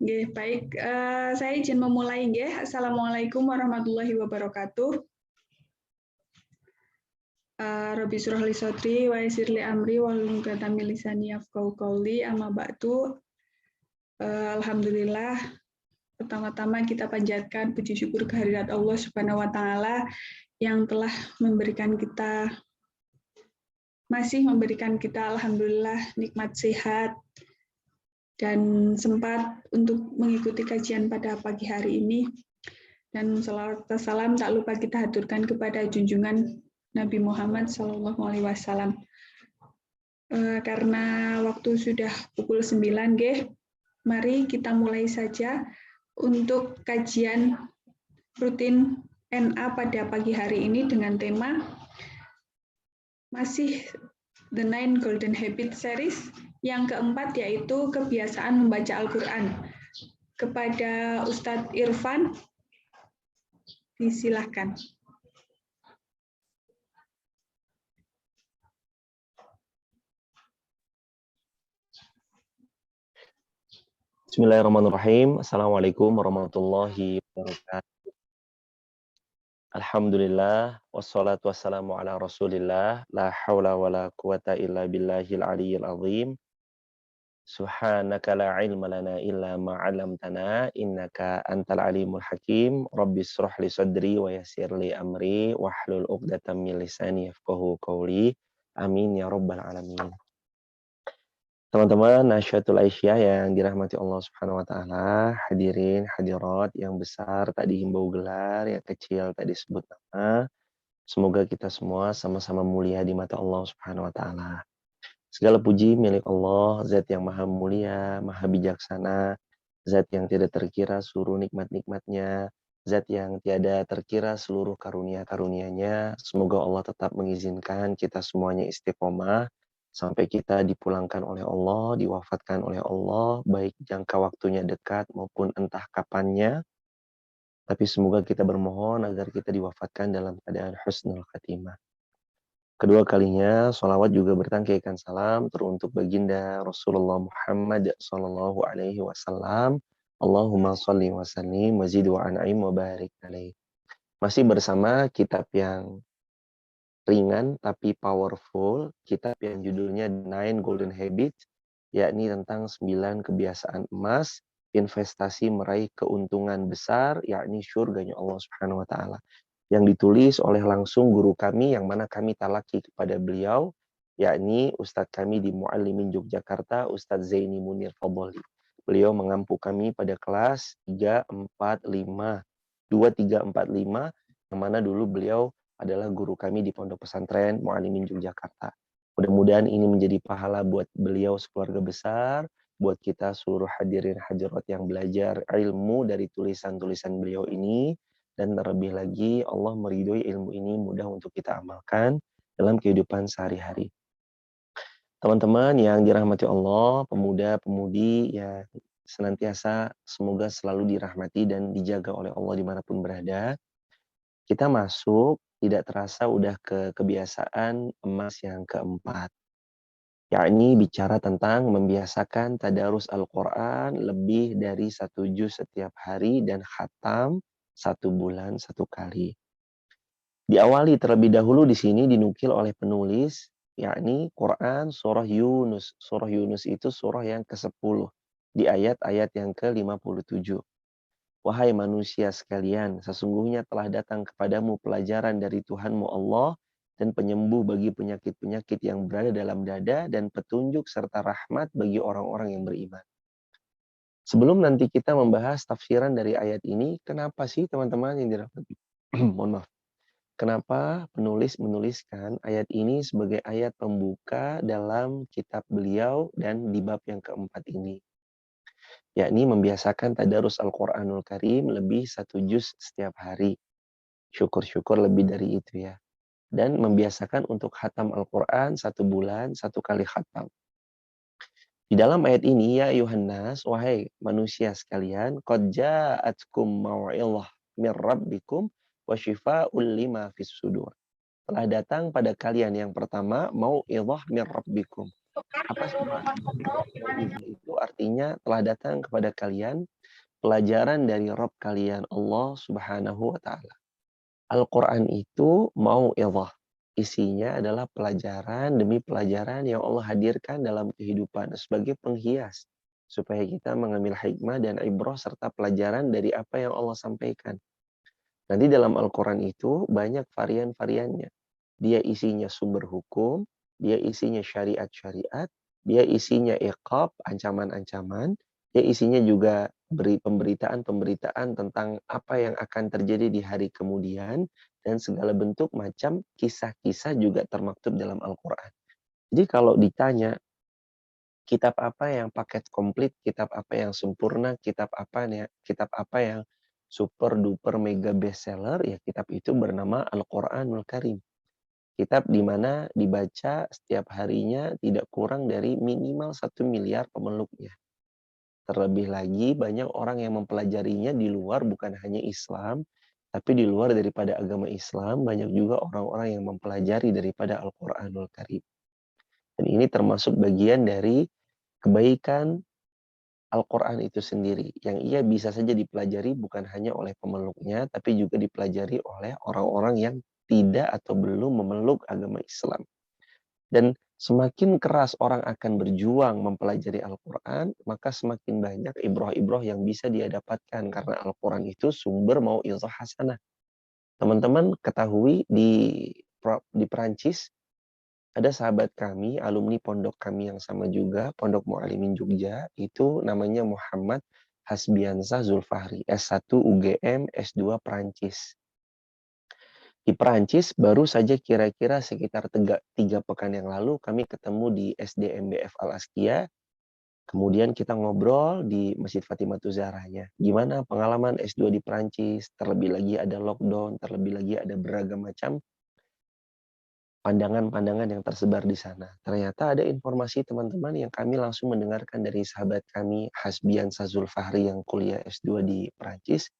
Nggih, baik. Saya izin memulai nggih. Assalamualaikum warahmatullahi wabarakatuh. Rabbi shrah li sadri wa yassir li amri wahlul 'uqdatam min lisani yafqahu qawli. Amma ba'du. Alhamdulillah, pertama-tama kita panjatkan puji syukur kehadirat Allah Subhanahu wa taala yang telah masih memberikan kita alhamdulillah nikmat sehat dan sempat untuk mengikuti kajian pada pagi hari ini. Dan salawat dan salam tak lupa kita haturkan kepada junjungan Nabi Muhammad SAW. Karena waktu sudah pukul 9, mari kita mulai saja untuk kajian rutin NA pada pagi hari ini dengan tema masih The 9 Golden Habit Series yang keempat, yaitu kebiasaan membaca Al-Quran. Kepada Ustadz Irfan, disilahkan. Bismillahirrahmanirrahim. Assalamualaikum warahmatullahi wabarakatuh. Alhamdulillah, wassalatu wassalamu ala rasulillah, la hawla wa la quwata illa billahil aliyyil azim. Subhanaka la ilma lana illa ma'alamtana, innaka antal alimul hakim. Rabbi shrah li sadri wa yassir li amri, wahlul uqdatam min lisani yafqahu qawli. Amin ya rabbal alamin. Teman-teman Nasyatul Aisyah yang dirahmati Allah Subhanahu wa taala, hadirin hadirat yang besar tak dihimbau gelar, yang kecil tak disebut nama. Semoga kita semua sama-sama mulia di mata Allah Subhanahu wa taala. Segala puji milik Allah, Zat yang maha mulia, maha bijaksana, Zat yang tidak terkira seluruh nikmat-nikmatnya, Zat yang tiada terkira seluruh karunia-karunia-Nya. Semoga Allah tetap mengizinkan kita semuanya istiqomah sampai kita dipulangkan oleh Allah, diwafatkan oleh Allah, baik jangka waktunya dekat maupun entah kapannya. Tapi semoga kita bermohon agar kita diwafatkan dalam keadaan husnul khatimah. Kedua kalinya, sholawat juga bertangkaikan salam teruntuk baginda Rasulullah Muhammad Sallallahu Alaihi Wasallam. Allahumma sholli wa sallim wa zid wa an'im wa barik alaih. Masih bersama kitab yang ringan tapi powerful, kitab yang judulnya 9 Golden Habits, yakni tentang 9 kebiasaan emas, investasi meraih keuntungan besar, yakni syurganya Allah Subhanahu wa taala. Yang ditulis oleh langsung guru kami yang mana kami talaki kepada beliau, yakni Ustadz kami di Muallimin Yogyakarta, Ustadz Zaini Munir Fadholi. Beliau mengampu kami pada kelas 3, 4, 5, 2, 3, 4, 5, yang mana dulu beliau adalah guru kami di Pondok Pesantren Muallimin Yogyakarta. Mudah-mudahan ini menjadi pahala buat beliau sekeluarga besar, buat kita seluruh hadirin hadirat yang belajar ilmu dari tulisan-tulisan beliau ini, dan terlebih lagi Allah meridhoi ilmu ini mudah untuk kita amalkan dalam kehidupan sehari-hari. Teman-teman yang dirahmati Allah, pemuda-pemudi yang senantiasa semoga selalu dirahmati dan dijaga oleh Allah dimanapun berada. Kita masuk tidak terasa udah ke kebiasaan emas yang keempat, yakni bicara tentang membiasakan tadarus Al-Quran lebih dari 1 juz setiap hari dan khatam 1 bulan 1 kali. Diawali terlebih dahulu di sini dinukil oleh penulis, yakni Quran surah Yunus. Surah Yunus itu surah yang ke-10 di ayat-ayat yang ke-57. Wahai manusia sekalian, sesungguhnya telah datang kepadamu pelajaran dari Tuhanmu Allah dan penyembuh bagi penyakit-penyakit yang berada dalam dada dan petunjuk serta rahmat bagi orang-orang yang beriman. Sebelum nanti kita membahas tafsiran dari ayat ini, kenapa sih teman-teman yang dirahmati? Mohon maaf. Kenapa penulis menuliskan ayat ini sebagai ayat pembuka dalam kitab beliau dan di bab yang keempat ini? Yakni membiasakan tadarus Al-Quranul Karim lebih 1 juz setiap hari. Syukur-syukur lebih dari itu ya. Dan membiasakan untuk khatam Al-Quran 1 bulan 1 kali khatam. Di dalam ayat ini, ya ayuhannas, wahai manusia sekalian, qad ja'atkum mau'izah mir rabbikum wa syifa'ul lima fis sudur. Telah datang pada kalian yang pertama, mau'izah mir rabbikum. Apa sih makna mau'izah itu? Artinya telah datang kepada kalian pelajaran dari Rabb kalian Allah Subhanahu wa taala. Al-Qur'an itu mau'izah. Isinya adalah pelajaran demi pelajaran yang Allah hadirkan dalam kehidupan sebagai penghias supaya kita mengambil hikmah dan ibrah serta pelajaran dari apa yang Allah sampaikan. Nanti dalam Al-Quran itu banyak varian-variannya. Dia isinya sumber hukum, dia isinya syariat-syariat, dia isinya iqab, ancaman-ancaman, dia isinya juga beri pemberitaan-pemberitaan tentang apa yang akan terjadi di hari kemudian, dan segala bentuk macam kisah-kisah juga termaktub dalam Al-Quran. Jadi kalau ditanya, kitab apa yang paket komplit, kitab apa yang sempurna, kitab apa yang super duper mega bestseller, ya kitab itu bernama Al-Quranul Karim. Kitab di mana dibaca setiap harinya tidak kurang dari minimal 1 miliar pemeluknya. Terlebih lagi banyak orang yang mempelajarinya di luar bukan hanya Islam, tapi di luar daripada agama Islam banyak juga orang-orang yang mempelajari daripada Al-Quranul Karim. Dan ini termasuk bagian dari kebaikan Al-Quran itu sendiri, yang ia bisa saja dipelajari bukan hanya oleh pemeluknya, tapi juga dipelajari oleh orang-orang yang tidak atau belum memeluk agama Islam. Dan semakin keras orang akan berjuang mempelajari Al-Quran, maka semakin banyak ibroh-ibroh yang bisa dia dapatkan, karena Al-Quran itu sumber mau'izah hasanah. Teman-teman ketahui di Perancis, ada sahabat kami, alumni pondok kami yang sama juga, Pondok Mu'alimin Jogja, itu namanya Muhammad Hasbiansah Zulfahri, S1 UGM, S2 Perancis. Di Perancis baru saja kira-kira sekitar 3 pekan yang lalu kami ketemu di SDMBF Al-Askia. Kemudian kita ngobrol di Masjid Fatimatu Zahranya. Gimana pengalaman S2 di Perancis, terlebih lagi ada lockdown, terlebih lagi ada beragam macam pandangan-pandangan yang tersebar di sana. Ternyata ada informasi teman-teman yang kami langsung mendengarkan dari sahabat kami Hasbiansah Zulfahri yang kuliah S2 di Perancis.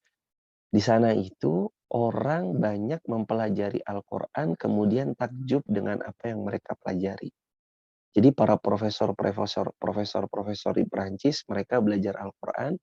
Di sana itu orang banyak mempelajari Al-Quran kemudian takjub dengan apa yang mereka pelajari. Jadi para profesor di Perancis mereka belajar Al-Quran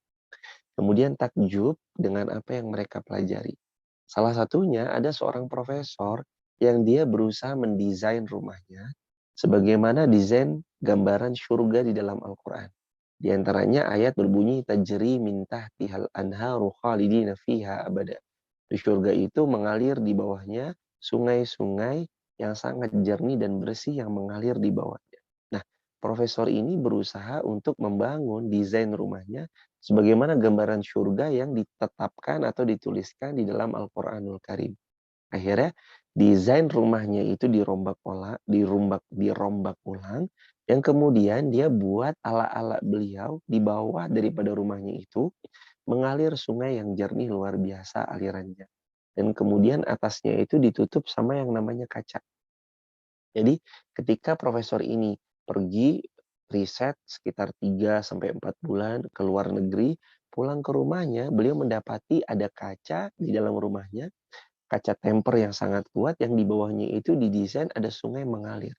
kemudian takjub dengan apa yang mereka pelajari. Salah satunya ada seorang profesor yang dia berusaha mendesain rumahnya sebagaimana desain gambaran surga di dalam Al-Quran. Di antaranya ayat berbunyi tajri min tahtihal anharu khalidina fiha abada. Di surga itu mengalir di bawahnya sungai-sungai yang sangat jernih dan bersih yang mengalir di bawahnya. Nah, profesor ini berusaha untuk membangun desain rumahnya sebagaimana gambaran surga yang ditetapkan atau dituliskan di dalam Al-Quranul Karim. Akhirnya desain rumahnya itu dirombak ulang, yang kemudian dia buat ala-ala beliau di bawah daripada rumahnya itu mengalir sungai yang jernih luar biasa alirannya. Dan kemudian atasnya itu ditutup sama yang namanya kaca. Jadi ketika profesor ini pergi riset sekitar 3-4 bulan ke luar negeri, pulang ke rumahnya, beliau mendapati ada kaca di dalam rumahnya, kaca temper yang sangat kuat yang di bawahnya itu didesain ada sungai mengalir.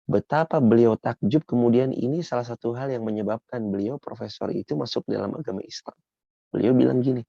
Betapa beliau takjub, kemudian ini salah satu hal yang menyebabkan beliau profesor itu masuk dalam agama Islam. Beliau bilang gini,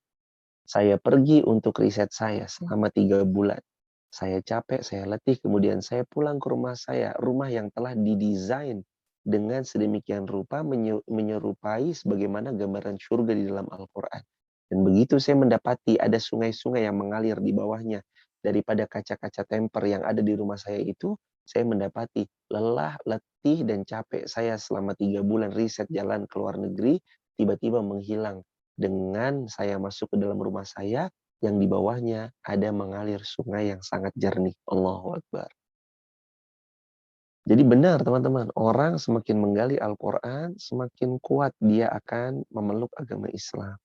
saya pergi untuk riset saya selama 3 bulan. Saya capek, saya letih, kemudian saya pulang ke rumah saya, rumah yang telah didesain dengan sedemikian rupa menyerupai sebagaimana gambaran surga di dalam Al-Quran. Dan begitu saya mendapati ada sungai-sungai yang mengalir di bawahnya daripada kaca-kaca temper yang ada di rumah saya itu, saya mendapati lelah, letih, dan capek saya selama 3 bulan riset jalan ke luar negeri, tiba-tiba menghilang dengan saya masuk ke dalam rumah saya yang di bawahnya ada mengalir sungai yang sangat jernih. Allahu Akbar. Jadi benar teman-teman, orang semakin menggali Al-Quran, semakin kuat dia akan memeluk agama Islam.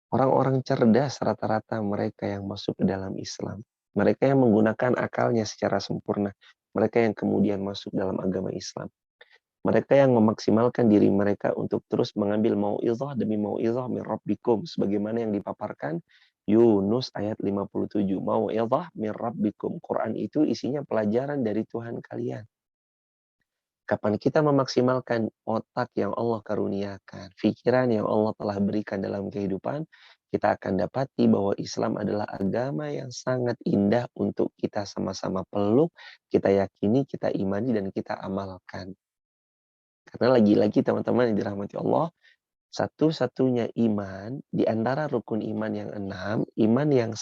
Orang-orang cerdas rata-rata mereka yang masuk ke dalam Islam. Mereka yang menggunakan akalnya secara sempurna. Mereka yang kemudian masuk dalam agama Islam. Mereka yang memaksimalkan diri mereka untuk terus mengambil mau'izah demi mau'izah min rabbikum. Sebagaimana yang dipaparkan Yunus ayat 57. Mau'izah min rabbikum. Quran itu isinya pelajaran dari Tuhan kalian. Kapan kita memaksimalkan otak yang Allah karuniakan, pikiran yang Allah telah berikan dalam kehidupan, kita akan dapati bahwa Islam adalah agama yang sangat indah untuk kita sama-sama peluk, kita yakini, kita imani, dan kita amalkan. Karena lagi-lagi teman-teman yang dirahmati Allah, satu-satunya iman di antara rukun iman yang 6, iman yang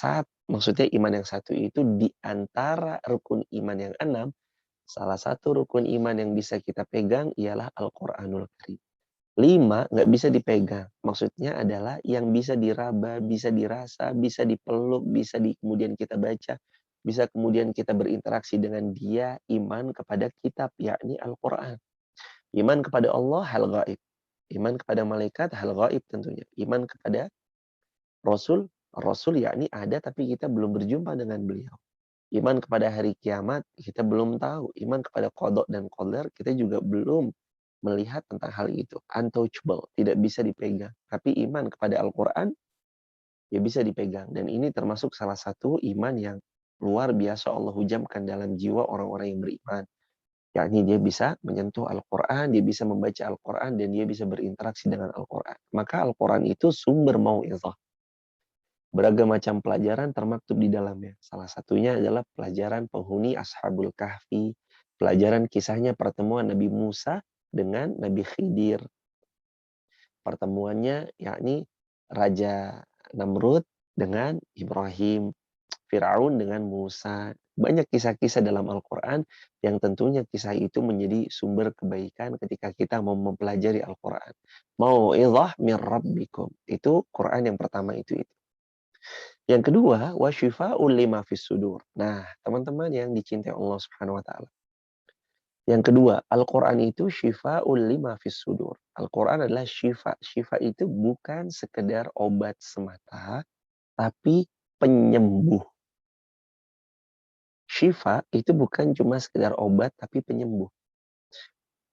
maksudnya iman yang satu itu di antara rukun iman yang 6, salah satu rukun iman yang bisa kita pegang ialah Al-Quranul Karim. 5 nggak bisa dipegang. Maksudnya adalah yang bisa diraba, bisa dirasa, bisa dipeluk, bisa kemudian kita baca, bisa kemudian kita berinteraksi dengan dia, iman kepada kitab, yakni Al-Quran. Iman kepada Allah, hal gaib. Iman kepada malaikat, hal gaib tentunya. Iman kepada Rasul, Rasul yakni ada tapi kita belum berjumpa dengan beliau. Iman kepada hari kiamat, kita belum tahu. Iman kepada qada dan qadar, kita juga belum melihat tentang hal itu. Untouchable, tidak bisa dipegang. Tapi iman kepada Al-Quran, ya bisa dipegang. Dan ini termasuk salah satu iman yang luar biasa Allah hujamkan dalam jiwa orang-orang yang beriman. Yakni dia bisa menyentuh Al-Quran, dia bisa membaca Al-Quran, dan dia bisa berinteraksi dengan Al-Quran. Maka Al-Quran itu sumber mau'izah. Beragam macam pelajaran termaktub di dalamnya. Salah satunya adalah pelajaran penghuni Ashabul Kahfi, pelajaran kisahnya pertemuan Nabi Musa dengan Nabi Khidir. Pertemuannya yakni Raja Namrud dengan Ibrahim, Firaun dengan Musa. Banyak kisah-kisah dalam Al-Quran yang tentunya kisah itu menjadi sumber kebaikan ketika kita mau mempelajari Al-Quran. Mau'izah min rabbikum. Itu Quran yang pertama itu. Yang kedua, wa syifa'un lima fis sudur. Nah, teman-teman yang dicintai Allah Subhanahu wa taala. Yang kedua, Al-Qur'an itu syifa'un lima fis sudur. Al-Qur'an adalah syifa. Syifa itu bukan sekedar obat semata, tapi penyembuh. Syifa itu bukan cuma sekedar obat, tapi penyembuh.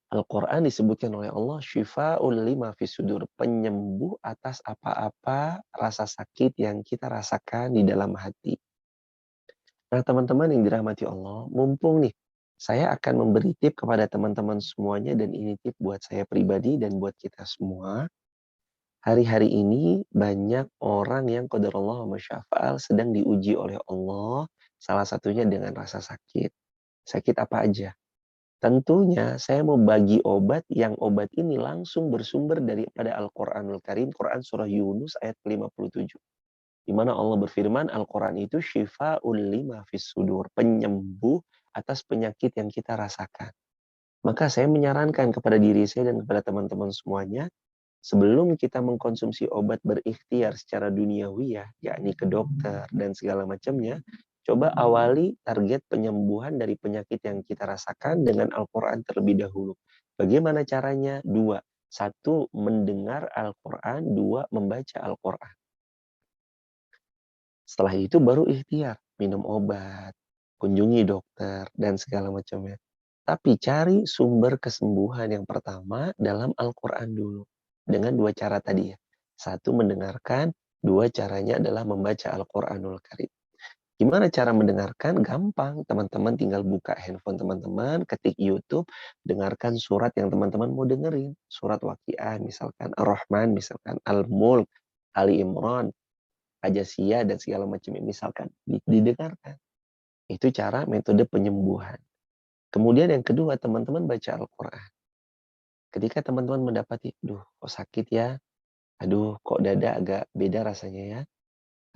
Al-Quran disebutkan oleh Allah syifa'un lima fis sudur, penyembuh atas apa-apa rasa sakit yang kita rasakan di dalam hati. Nah, teman-teman yang dirahmati Allah, mumpung nih, saya akan memberi tip kepada teman-teman semuanya, dan ini tip buat saya pribadi dan buat kita semua. Hari-hari ini banyak orang yang qadarullah wa masyafa'al sedang diuji oleh Allah, salah satunya dengan rasa sakit. Sakit apa aja? Tentunya saya mau bagi obat yang obat ini langsung bersumber daripada Al-Quranul Karim, Quran Surah Yunus ayat 57. Di mana Allah berfirman, Al-Quran itu syifa'ul lima fis sudur, penyembuh atas penyakit yang kita rasakan. Maka saya menyarankan kepada diri saya dan kepada teman-teman semuanya, sebelum kita mengkonsumsi obat berikhtiar secara duniawi ya, yakni ke dokter dan segala macamnya, coba awali target penyembuhan dari penyakit yang kita rasakan dengan Al-Quran terlebih dahulu. Bagaimana caranya? Dua. Satu, mendengar Al-Quran. Dua, membaca Al-Quran. Setelah itu baru ikhtiar, minum obat, kunjungi dokter, dan segala macamnya. Tapi cari sumber kesembuhan yang pertama dalam Al-Quran dulu. Dengan dua cara tadi ya. Satu, mendengarkan. Dua, caranya adalah membaca Al-Quranul Karim. Gimana cara mendengarkan? Gampang. Teman-teman tinggal buka handphone teman-teman, ketik YouTube, dengarkan surat yang teman-teman mau dengerin. Surat Waqiah, misalkan Ar-Rahman, misalkan Al-Mulk, Ali Imran, Ajasiyah, dan segala macamnya. Misalkan, didengarkan. Itu cara metode penyembuhan. Kemudian yang kedua, teman-teman baca Al-Quran. Ketika teman-teman mendapati, aduh kok sakit ya, aduh kok dada agak beda rasanya ya,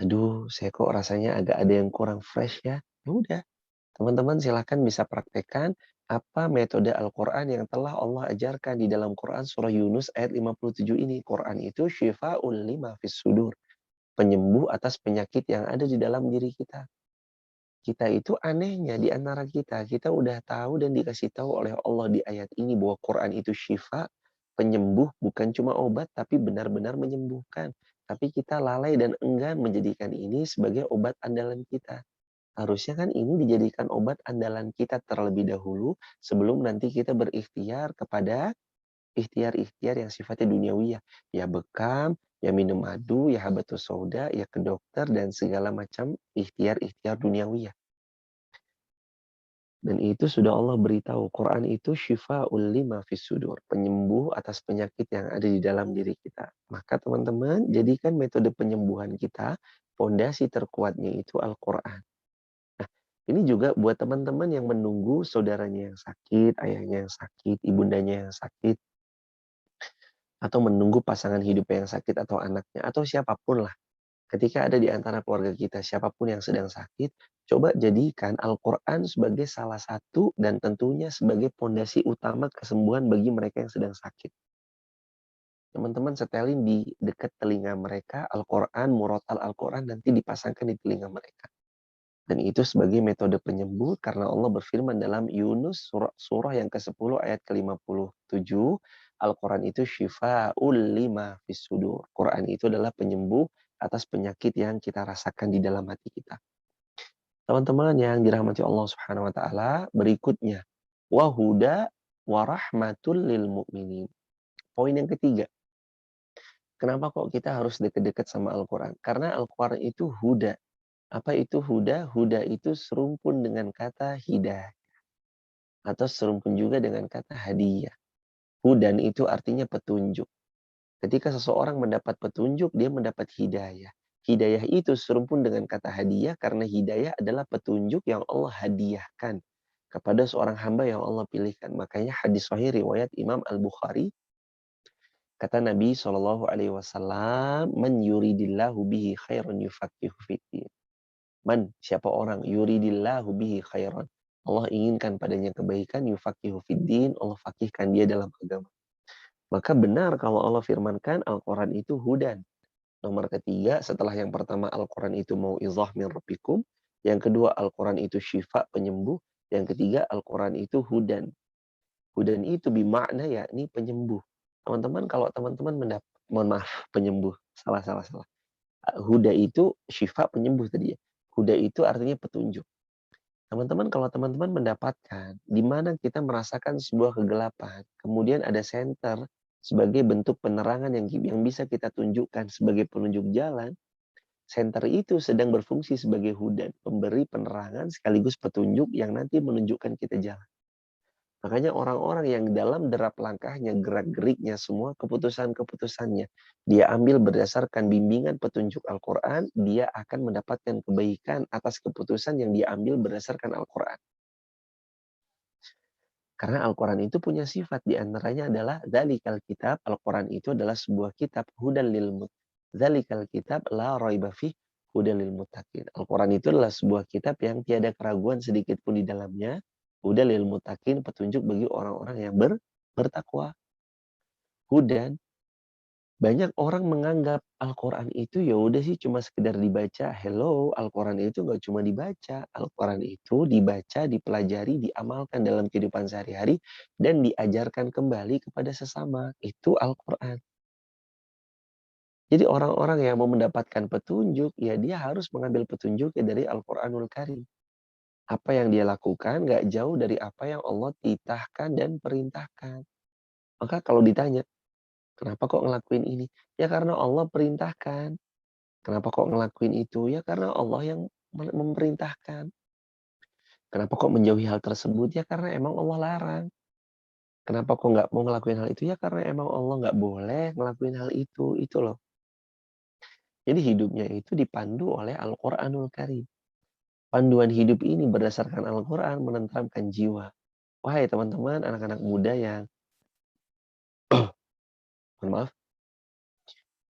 aduh saya kok rasanya agak ada yang kurang fresh ya, ya udah, teman-teman silahkan bisa praktekkan apa metode Al-Quran yang telah Allah ajarkan di dalam Quran Surah Yunus ayat 57 ini. Quran itu syifa'ul lima fis sudur, penyembuh atas penyakit yang ada di dalam diri kita. Kita itu anehnya di antara kita udah tahu dan dikasih tahu oleh Allah di ayat ini bahwa Quran itu syifa, penyembuh, bukan cuma obat, tapi benar-benar menyembuhkan. Tapi kita lalai dan enggan menjadikan ini sebagai obat andalan kita. Harusnya kan ini dijadikan obat andalan kita terlebih dahulu sebelum nanti kita berikhtiar kepada ikhtiar-ikhtiar yang sifatnya duniawi ya. Ya bekam, ya minum madu, ya habatus sauda, ya ke dokter, dan segala macam ikhtiar-ikhtiar duniawi ya. Dan itu sudah Allah beritahu, Quran itu syifa'ul lima fis sudur, penyembuh atas penyakit yang ada di dalam diri kita. Maka teman-teman, jadikan metode penyembuhan kita, fondasi terkuatnya itu Al-Quran. Nah, ini juga buat teman-teman yang menunggu saudaranya yang sakit, ayahnya yang sakit, ibundanya yang sakit, atau menunggu pasangan hidupnya yang sakit atau anaknya, atau siapapun lah. Ketika ada di antara keluarga kita, siapapun yang sedang sakit, coba jadikan Al-Quran sebagai salah satu dan tentunya sebagai pondasi utama kesembuhan bagi mereka yang sedang sakit. Teman-teman setelin di dekat telinga mereka Al-Quran, murotal Al-Quran nanti dipasangkan di telinga mereka. Dan itu sebagai metode penyembuh karena Allah berfirman dalam Yunus surah yang ke-10 ayat ke-57, Al-Quran itu syifa'ul lima fis sudur. Quran itu adalah penyembuh atas penyakit yang kita rasakan di dalam hati kita. Teman-teman yang dirahmati Allah Subhanahu wa taala, berikutnya wahuda warahmatul lil mu'minin. Poin yang ketiga, kenapa kok kita harus dekat-dekat sama Al-Quran? Karena Al-Quran itu huda. Apa itu huda? Huda itu serumpun dengan kata hidayah. Atau serumpun juga dengan kata hadiah. Hudan itu artinya petunjuk. Ketika seseorang mendapat petunjuk, dia mendapat hidayah. Hidayah itu serumpun dengan kata hadiah karena hidayah adalah petunjuk yang Allah hadiahkan kepada seorang hamba yang Allah pilihkan. Makanya hadis sahih riwayat Imam Al-Bukhari, kata Nabi SAW, "Man yuridillahu bihi khairan yufaqihu fiddin." Man, siapa orang, yuridillahu bihi khairan. Allah inginkan padanya kebaikan, yufaqihu fiddin, Allah fakihkan dia dalam agama. Maka benar kalau Allah firmankan Al-Quran itu hudan. Nomor ketiga, setelah yang pertama Al-Quran itu mau'izah min rabbikum, yang kedua Al-Quran itu syifa penyembuh, yang ketiga Al-Quran itu hudan. Hudan itu bimakna yakni penyembuh. Teman-teman kalau teman-teman mohon maaf, penyembuh. Salah. Huda itu syifa penyembuh tadi ya. Huda itu artinya petunjuk. Teman-teman kalau teman-teman mendapatkan di mana kita merasakan sebuah kegelapan, kemudian ada senter sebagai bentuk penerangan yang bisa kita tunjukkan sebagai penunjuk jalan, senter itu sedang berfungsi sebagai hudan, pemberi penerangan sekaligus petunjuk yang nanti menunjukkan kita jalan. Makanya orang-orang yang dalam derap langkahnya, gerak-geriknya, semua keputusan-keputusannya, dia ambil berdasarkan bimbingan petunjuk Al-Quran, dia akan mendapatkan kebaikan atas keputusan yang dia ambil berdasarkan Al-Quran. Karena Al-Quran itu punya sifat, diantaranya adalah Dzalikal kitab, Al-Quran itu adalah sebuah kitab, hudal lil Dzalikal kitab la raiba fih, hudal lil muttaqin. Al-Quran itu adalah sebuah kitab yang tiada keraguan sedikit pun di dalamnya, hudal lil muttaqin, petunjuk bagi orang-orang yang bertakwa. Hudan, banyak orang menganggap Al-Quran itu ya udah sih cuma sekedar dibaca. Hello, Al-Quran itu nggak cuma dibaca. Al-Quran itu dibaca, dipelajari, diamalkan dalam kehidupan sehari-hari, dan diajarkan kembali kepada sesama. Itu Al-Quran. Jadi orang-orang yang mau mendapatkan petunjuk, ya dia harus mengambil petunjuknya dari Al-Quranul Karim. Apa yang dia lakukan nggak jauh dari apa yang Allah titahkan dan perintahkan. Maka kalau ditanya, kenapa kok ngelakuin ini? Ya karena Allah perintahkan. Kenapa kok ngelakuin itu? Ya karena Allah yang memerintahkan. Kenapa kok menjauhi hal tersebut? Ya karena emang Allah larang. Kenapa kok nggak mau ngelakuin hal itu? Ya karena emang Allah nggak boleh ngelakuin hal itu. Itu loh. Jadi hidupnya itu dipandu oleh Al-Quranul Karim. Panduan hidup ini berdasarkan Al-Quran menenteramkan jiwa. Wahai teman-teman, anak-anak muda yang, mohon maaf,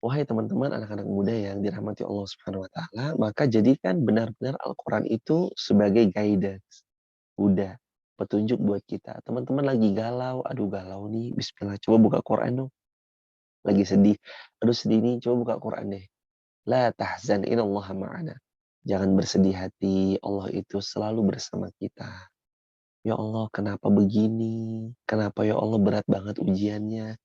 wahai teman-teman anak-anak muda yang dirahmati Allah Subhanahu wa taala, maka jadikan benar-benar Al-Qur'an itu sebagai guidance, udah petunjuk buat kita. Teman-teman lagi galau, aduh galau nih, bismillah coba buka Quran dong. Lagi sedih, aduh sedih nih, coba buka Quran deh. La tahzan innallaha ma'ana. Jangan bersedih hati, Allah itu selalu bersama kita. Ya Allah, kenapa begini? Kenapa ya Allah berat banget ujiannya?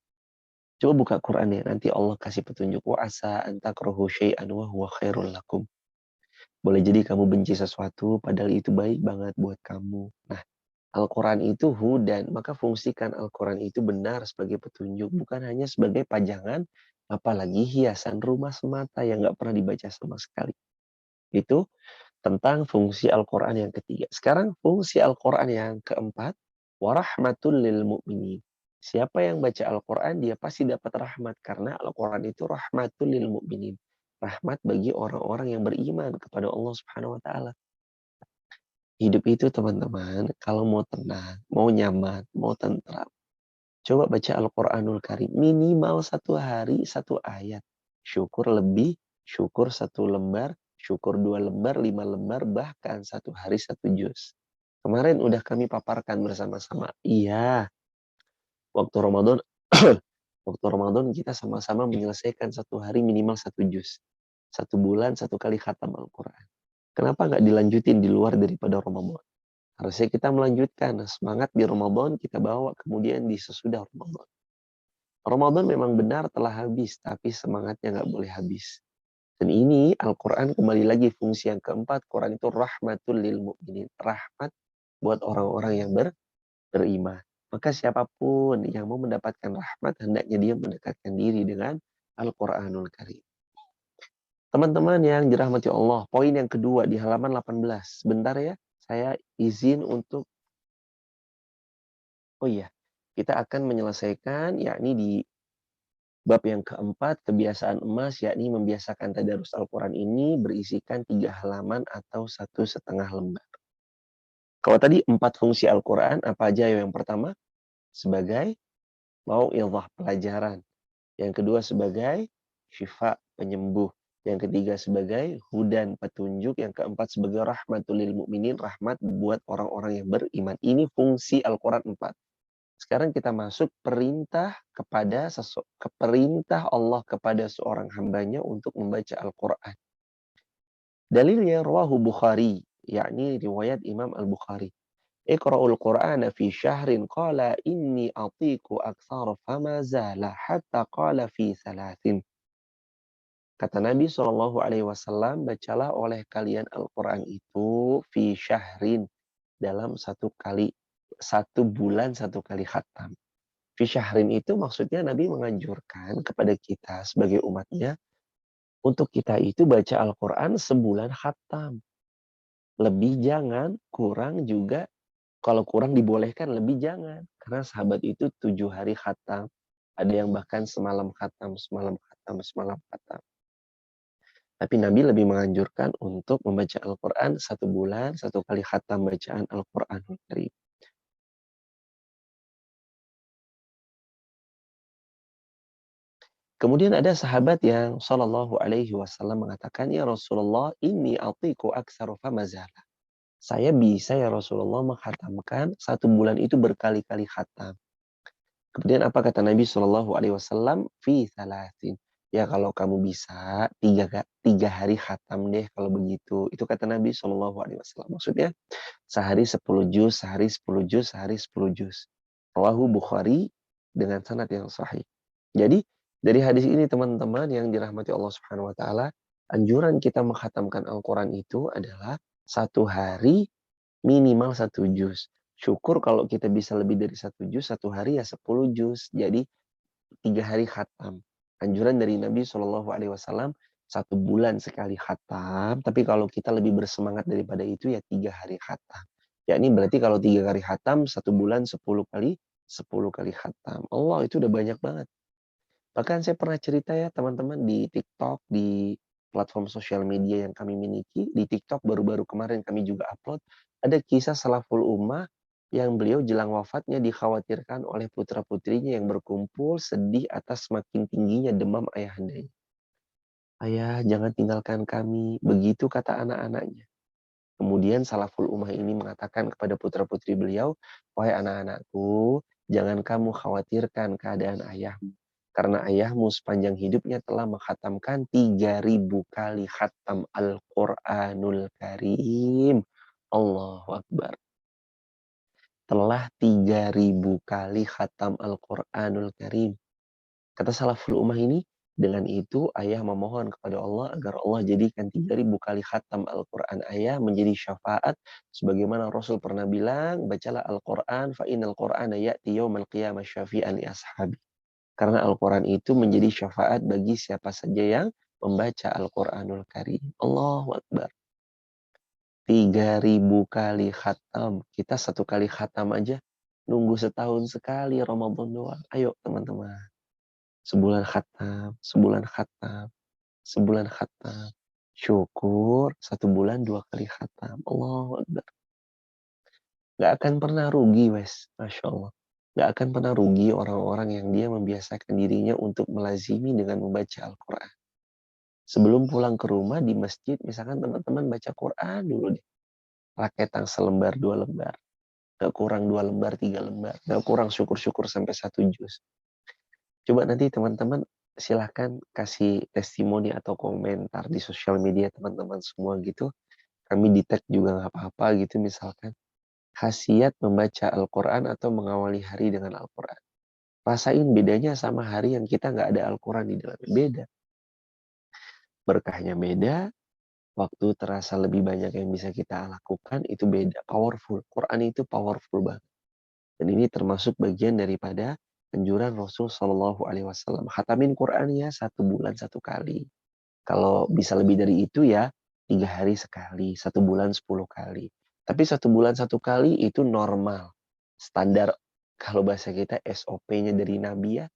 Coba buka Quran ya, nanti Allah kasih petunjuk. Wa asa antakrahu syai'an wa huwa khairul lakum. Boleh jadi kamu benci sesuatu, padahal itu baik banget buat kamu. Nah, Al-Quran itu hudan, maka fungsikan Al-Quran itu benar sebagai petunjuk, bukan hanya sebagai pajangan, apalagi hiasan rumah semata yang nggak pernah dibaca sama sekali. Itu tentang fungsi Al-Quran yang ketiga. Sekarang fungsi Al-Quran yang keempat, warahmatul lil mu'minin. Siapa yang baca Al-Quran, dia pasti dapat rahmat. Karena Al-Quran itu rahmatul lil mu'minin. Rahmat bagi orang-orang yang beriman kepada Allah Subhanahu wa Ta'ala. Hidup itu teman-teman, kalau mau tenang, mau nyaman, mau tentram, coba baca Al-Quranul Karim. Minimal 1 hari 1 ayat. Syukur lebih, syukur 1 lembar, syukur 2 lembar, 5 lembar, bahkan 1 hari 1 juz. Kemarin udah kami paparkan bersama-sama. Iya, waktu Ramadan, waktu Ramadan kita sama-sama menyelesaikan 1 hari minimal 1 juz. 1 bulan 1 kali khatam Al-Quran. Kenapa nggak dilanjutin di luar daripada Ramadan? Harusnya kita melanjutkan semangat di Ramadan, kita bawa kemudian di sesudah Ramadan. Ramadan memang benar telah habis, tapi semangatnya nggak boleh habis. Dan ini Al-Quran kembali lagi fungsi yang keempat, Quran itu rahmatul lil mu'minin. Rahmat buat orang-orang yang beriman. Maka siapapun yang mau mendapatkan rahmat, hendaknya dia mendekatkan diri dengan Al-Quranul Karim. Teman-teman yang dirahmati Allah, poin yang kedua di halaman 18. Sebentar ya, saya izin untuk, oh iya, kita akan menyelesaikan yakni di bab yang keempat, kebiasaan emas, yakni membiasakan tadarus Al-Quran ini berisikan 3 halaman atau 1,5 lembar. Kalau tadi 4 fungsi Al-Quran, apa aja? Yang pertama, sebagai mau'izah, pelajaran. Yang kedua, sebagai syifa, penyembuh. Yang ketiga, sebagai hudan, petunjuk. Yang keempat, sebagai rahmatul lil mu'minin, rahmat buat orang-orang yang beriman. Ini fungsi Al-Quran 4. Sekarang kita masuk perintah perintah Allah kepada seorang hambanya untuk membaca Al-Quran. Dalilnya rawahu Bukhari, yakni riwayat Imam Al-Bukhari. Iqra'ul Qur'ana fi syahrin qala inni atiku aktsara fama zala hatta qala fi salasin. Kata Nabi SAW, bacalah oleh kalian Al-Quran itu fi syahrin, dalam 1 bulan 1 kali khatam. Fi syahrin itu maksudnya Nabi menganjurkan kepada kita sebagai umatnya untuk kita itu baca Al-Quran sebulan khatam. Lebih jangan, kurang juga. Kalau kurang dibolehkan, lebih jangan. Karena sahabat itu 7 hari khatam. Ada yang bahkan semalam khatam, semalam khatam, semalam khatam. Tapi Nabi lebih menganjurkan untuk membaca Al-Quran 1 bulan 1 kali khatam bacaan Al-Quranul Karim. Kemudian ada sahabat yang Shallallahu Alaihi Wasallam mengatakan, ya Rasulullah, ini atiku aksaru famazala. Saya bisa ya Rasulullah menghatamkan 1 bulan itu berkali-kali khatam. Kemudian apa kata Nabi Shallallahu Alaihi Wasallam? Fi salasin. Ya kalau kamu bisa 3 hari khatam deh kalau begitu. Itu kata Nabi Shallallahu Alaihi Wasallam. Maksudnya sehari 10 juz, sehari 10 juz, sehari 10 juz. Rawahu Bukhari dengan sanad yang sahih. Jadi dari hadis ini teman-teman yang dirahmati Allah Subhanahu wa taala, anjuran kita menghatamkan Al-Qur'an itu adalah 1 hari minimal 1 juz. Syukur kalau kita bisa lebih dari 1 juz, 1 hari ya 10 juz. Jadi 3 hari khatam. Anjuran dari Nabi Shallallahu Alaihi Wasallam 1 bulan sekali khatam. Tapi kalau kita lebih bersemangat daripada itu ya 3 hari khatam. Yakni berarti kalau 3 kali khatam 1 bulan 10 kali khatam. Allah itu udah banyak banget. Bahkan saya pernah cerita ya teman-teman di TikTok, di platform sosial media yang kami miliki. Di TikTok baru-baru kemarin kami juga upload. Ada kisah salaful ummah yang beliau jelang wafatnya dikhawatirkan oleh putra-putrinya yang berkumpul sedih atas semakin tingginya demam ayahandanya. Ayah, jangan tinggalkan kami. Begitu kata anak-anaknya. Kemudian salaful ummah ini mengatakan kepada putra-putri beliau, wahai anak-anakku, jangan kamu khawatirkan keadaan ayahmu. Karena ayahmu sepanjang hidupnya telah menghatamkan 3.000 kali khatam Al-Quranul Karim. Allahu Akbar. Telah 3.000 kali khatam Al-Quranul Karim. Kata salaful ummah ini, dengan itu ayah memohon kepada Allah agar Allah jadikan 3.000 kali khatam Al-Quran ayah menjadi syafaat. Sebagaimana Rasul pernah bilang, bacalah Al-Quran, fa'inal Qur'ana ya'ti yawmal qiyamah syafi'an li ashabi. Karena Al-Quran itu menjadi syafaat bagi siapa saja yang membaca Al-Quranul Karim. Allahu Akbar. 3.000 kali khatam. Kita 1 kali khatam aja nunggu setahun sekali Ramadan doang. Ayo teman-teman. Sebulan khatam, sebulan khatam, sebulan khatam. Syukur 1 bulan 2 kali khatam. Allahu Akbar. Gak akan pernah rugi, wes. Masya Allah. Gak akan pernah rugi orang-orang yang dia membiasakan dirinya untuk melazimi dengan membaca Al-Quran. Sebelum pulang ke rumah di masjid, misalkan teman-teman baca Quran dulu deh. Raketang selembar 2 lembar. Gak kurang 2 lembar, 3 lembar. Gak kurang syukur-syukur sampai 1 juz. Coba nanti teman-teman silahkan kasih testimoni atau komentar di sosial media teman-teman semua gitu. Kami di tag juga gak apa-apa gitu misalkan. Khasiat membaca Al-Quran atau mengawali hari dengan Al-Quran. Rasain bedanya sama hari yang kita gak ada Al-Quran di dalamnya. Beda. Berkahnya beda, waktu terasa lebih banyak yang bisa kita lakukan, itu beda. Powerful. Quran itu powerful banget. Dan ini termasuk bagian daripada anjuran Rasul Shallallahu Alaihi Wasallam. Khatamin Quran ya 1 bulan 1 kali. Kalau bisa lebih dari itu ya 3 hari sekali. 1 bulan 10 kali. Tapi 1 bulan 1 kali itu normal. Standar kalau bahasa kita SOP-nya dari Nabi ya.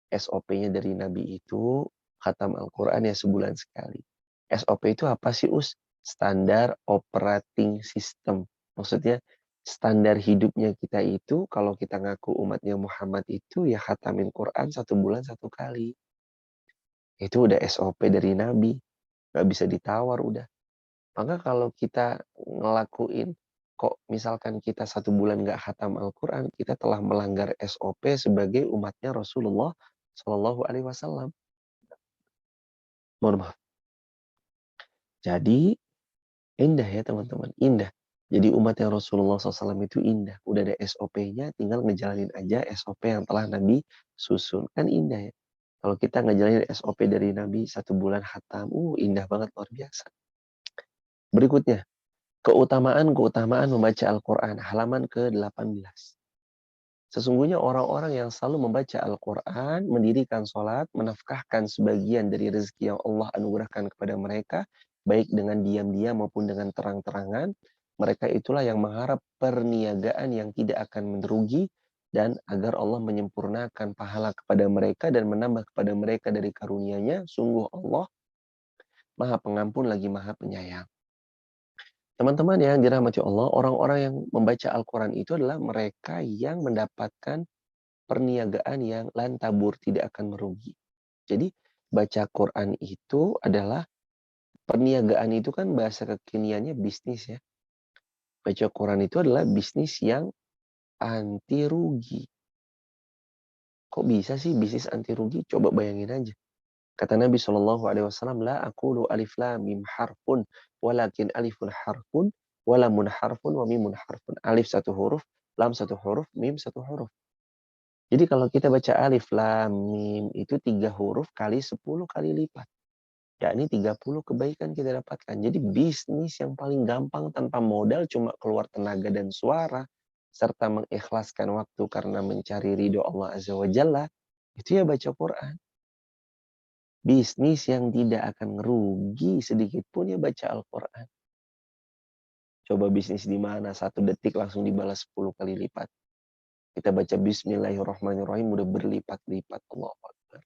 SOP-nya dari Nabi itu khatam Al-Quran ya sebulan sekali. SOP itu apa sih Us? Standar operating system. Maksudnya standar hidupnya kita itu kalau kita ngaku umatnya Muhammad itu ya khatamin Quran 1 bulan 1 kali. Itu udah SOP dari Nabi. Gak bisa ditawar udah. Maka kalau kita ngelakuin kok misalkan kita 1 bulan gak khatam Al-Quran, kita telah melanggar SOP sebagai umatnya Rasulullah Shallallahu Alaihi Wasallam. Mohon maaf. Jadi indah ya teman-teman, indah. Jadi umatnya Rasulullah SAW itu indah. Udah ada SOP-nya, tinggal ngejalanin aja SOP yang telah Nabi susun. Kan indah ya. Kalau kita ngejalanin SOP dari Nabi 1 bulan khatam, indah banget, luar biasa. Berikutnya, keutamaan membaca Al-Quran, halaman ke-18. Sesungguhnya orang-orang yang selalu membaca Al-Quran, mendirikan sholat, menafkahkan sebagian dari rezeki yang Allah anugerahkan kepada mereka, baik dengan diam-diam maupun dengan terang-terangan, mereka itulah yang mengharap perniagaan yang tidak akan merugi, dan agar Allah menyempurnakan pahala kepada mereka dan menambah kepada mereka dari karunia-Nya, sungguh Allah Maha Pengampun lagi Maha Penyayang. Teman-teman yang dirahmati Allah, orang-orang yang membaca Al-Quran itu adalah mereka yang mendapatkan perniagaan yang lantabur, tidak akan merugi. Jadi baca Quran itu adalah perniagaan, itu kan bahasa kekiniannya bisnis ya. Baca Quran itu adalah bisnis yang anti rugi. Kok bisa sih bisnis anti rugi? Coba bayangin aja. Kata Nabi Shallallahu Alaihi Wasallam, la aqulu alif lam mim harfun, walakin alifun harfun, walamun harfun, wa mimun harfun. Alif 1 huruf, lam 1 huruf, mim 1 huruf. Jadi kalau kita baca alif lam mim itu 3 huruf kali 10 kali lipat. Yakni 30 kebaikan kita dapatkan. Jadi bisnis yang paling gampang tanpa modal, cuma keluar tenaga dan suara, serta mengikhlaskan waktu karena mencari ridho Allah Azza wa Jalla, itu ya baca Quran. Bisnis yang tidak akan merugi sedikit pun ya baca Al-Quran. Coba bisnis di mana 1 detik langsung dibalas 10 kali lipat. Kita baca Bismillahirrahmanirrahim udah berlipat-lipat. Allahu Akbar.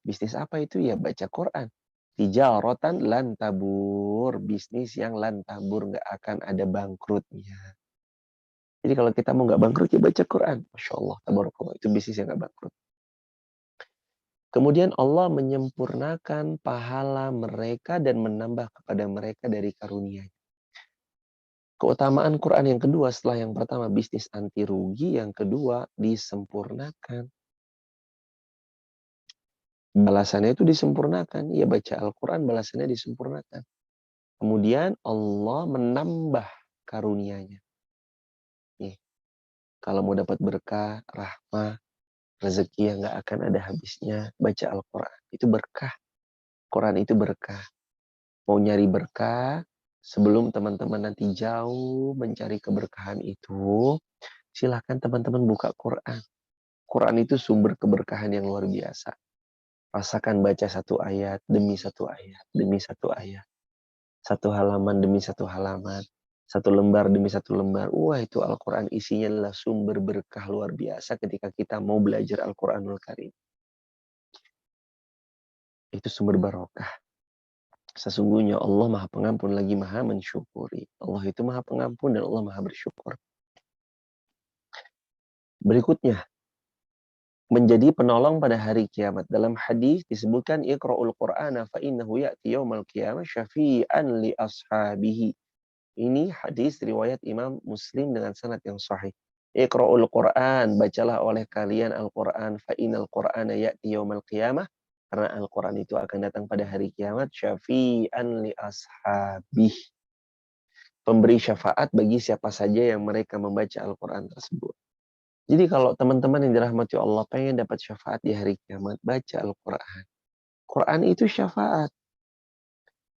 Bisnis apa itu? Ya baca Quran. Tijaratan lan tabur. Bisnis yang lan tabur, nggak akan ada bangkrutnya. Jadi kalau kita mau nggak bangkrut ya baca Quran. Masya Allah, tabarakallah. Itu bisnis yang nggak bangkrut. Kemudian Allah menyempurnakan pahala mereka dan menambah kepada mereka dari karunia-Nya. Keutamaan Quran yang kedua setelah yang pertama bisnis anti rugi, yang kedua disempurnakan. Balasannya itu disempurnakan. Ya baca Al-Quran balasannya disempurnakan. Kemudian Allah menambah karunia-Nya. Nih, kalau mau dapat berkah, rahmah, rezeki yang gak akan ada habisnya, baca Al-Quran. Itu berkah. Quran itu berkah. Mau nyari berkah, sebelum teman-teman nanti jauh mencari keberkahan itu, silahkan teman-teman buka Quran. Quran itu sumber keberkahan yang luar biasa. Rasakan baca 1 ayat, demi 1 ayat, demi 1 ayat. Satu halaman demi satu halaman. Satu lembar demi satu lembar. Wah, itu Al-Quran isinya adalah sumber berkah luar biasa ketika kita mau belajar Al-Quranul Karim. Itu sumber barokah. Sesungguhnya Allah Maha Pengampun lagi Maha Mensyukuri. Allah itu Maha Pengampun dan Allah Maha Bersyukur. Berikutnya, menjadi penolong pada hari kiamat. Dalam hadis disebutkan Iqra'ul Qur'ana fa innahu ya'ti yaumal qiyamah syafi'an li ashabihi. Ini hadis riwayat Imam Muslim dengan sanad yang sahih. Iqra'ul Qur'an, bacalah oleh kalian Al-Qur'an fa innal Qur'ana ya'ti yaumal qiyamah. Karena Al-Quran itu akan datang pada hari kiamat. Syafi'an li ashabih. Pemberi syafaat bagi siapa saja yang mereka membaca Al-Quran tersebut. Jadi kalau teman-teman yang dirahmati Allah pengen dapat syafaat di hari kiamat, baca Al-Quran. Quran itu syafaat.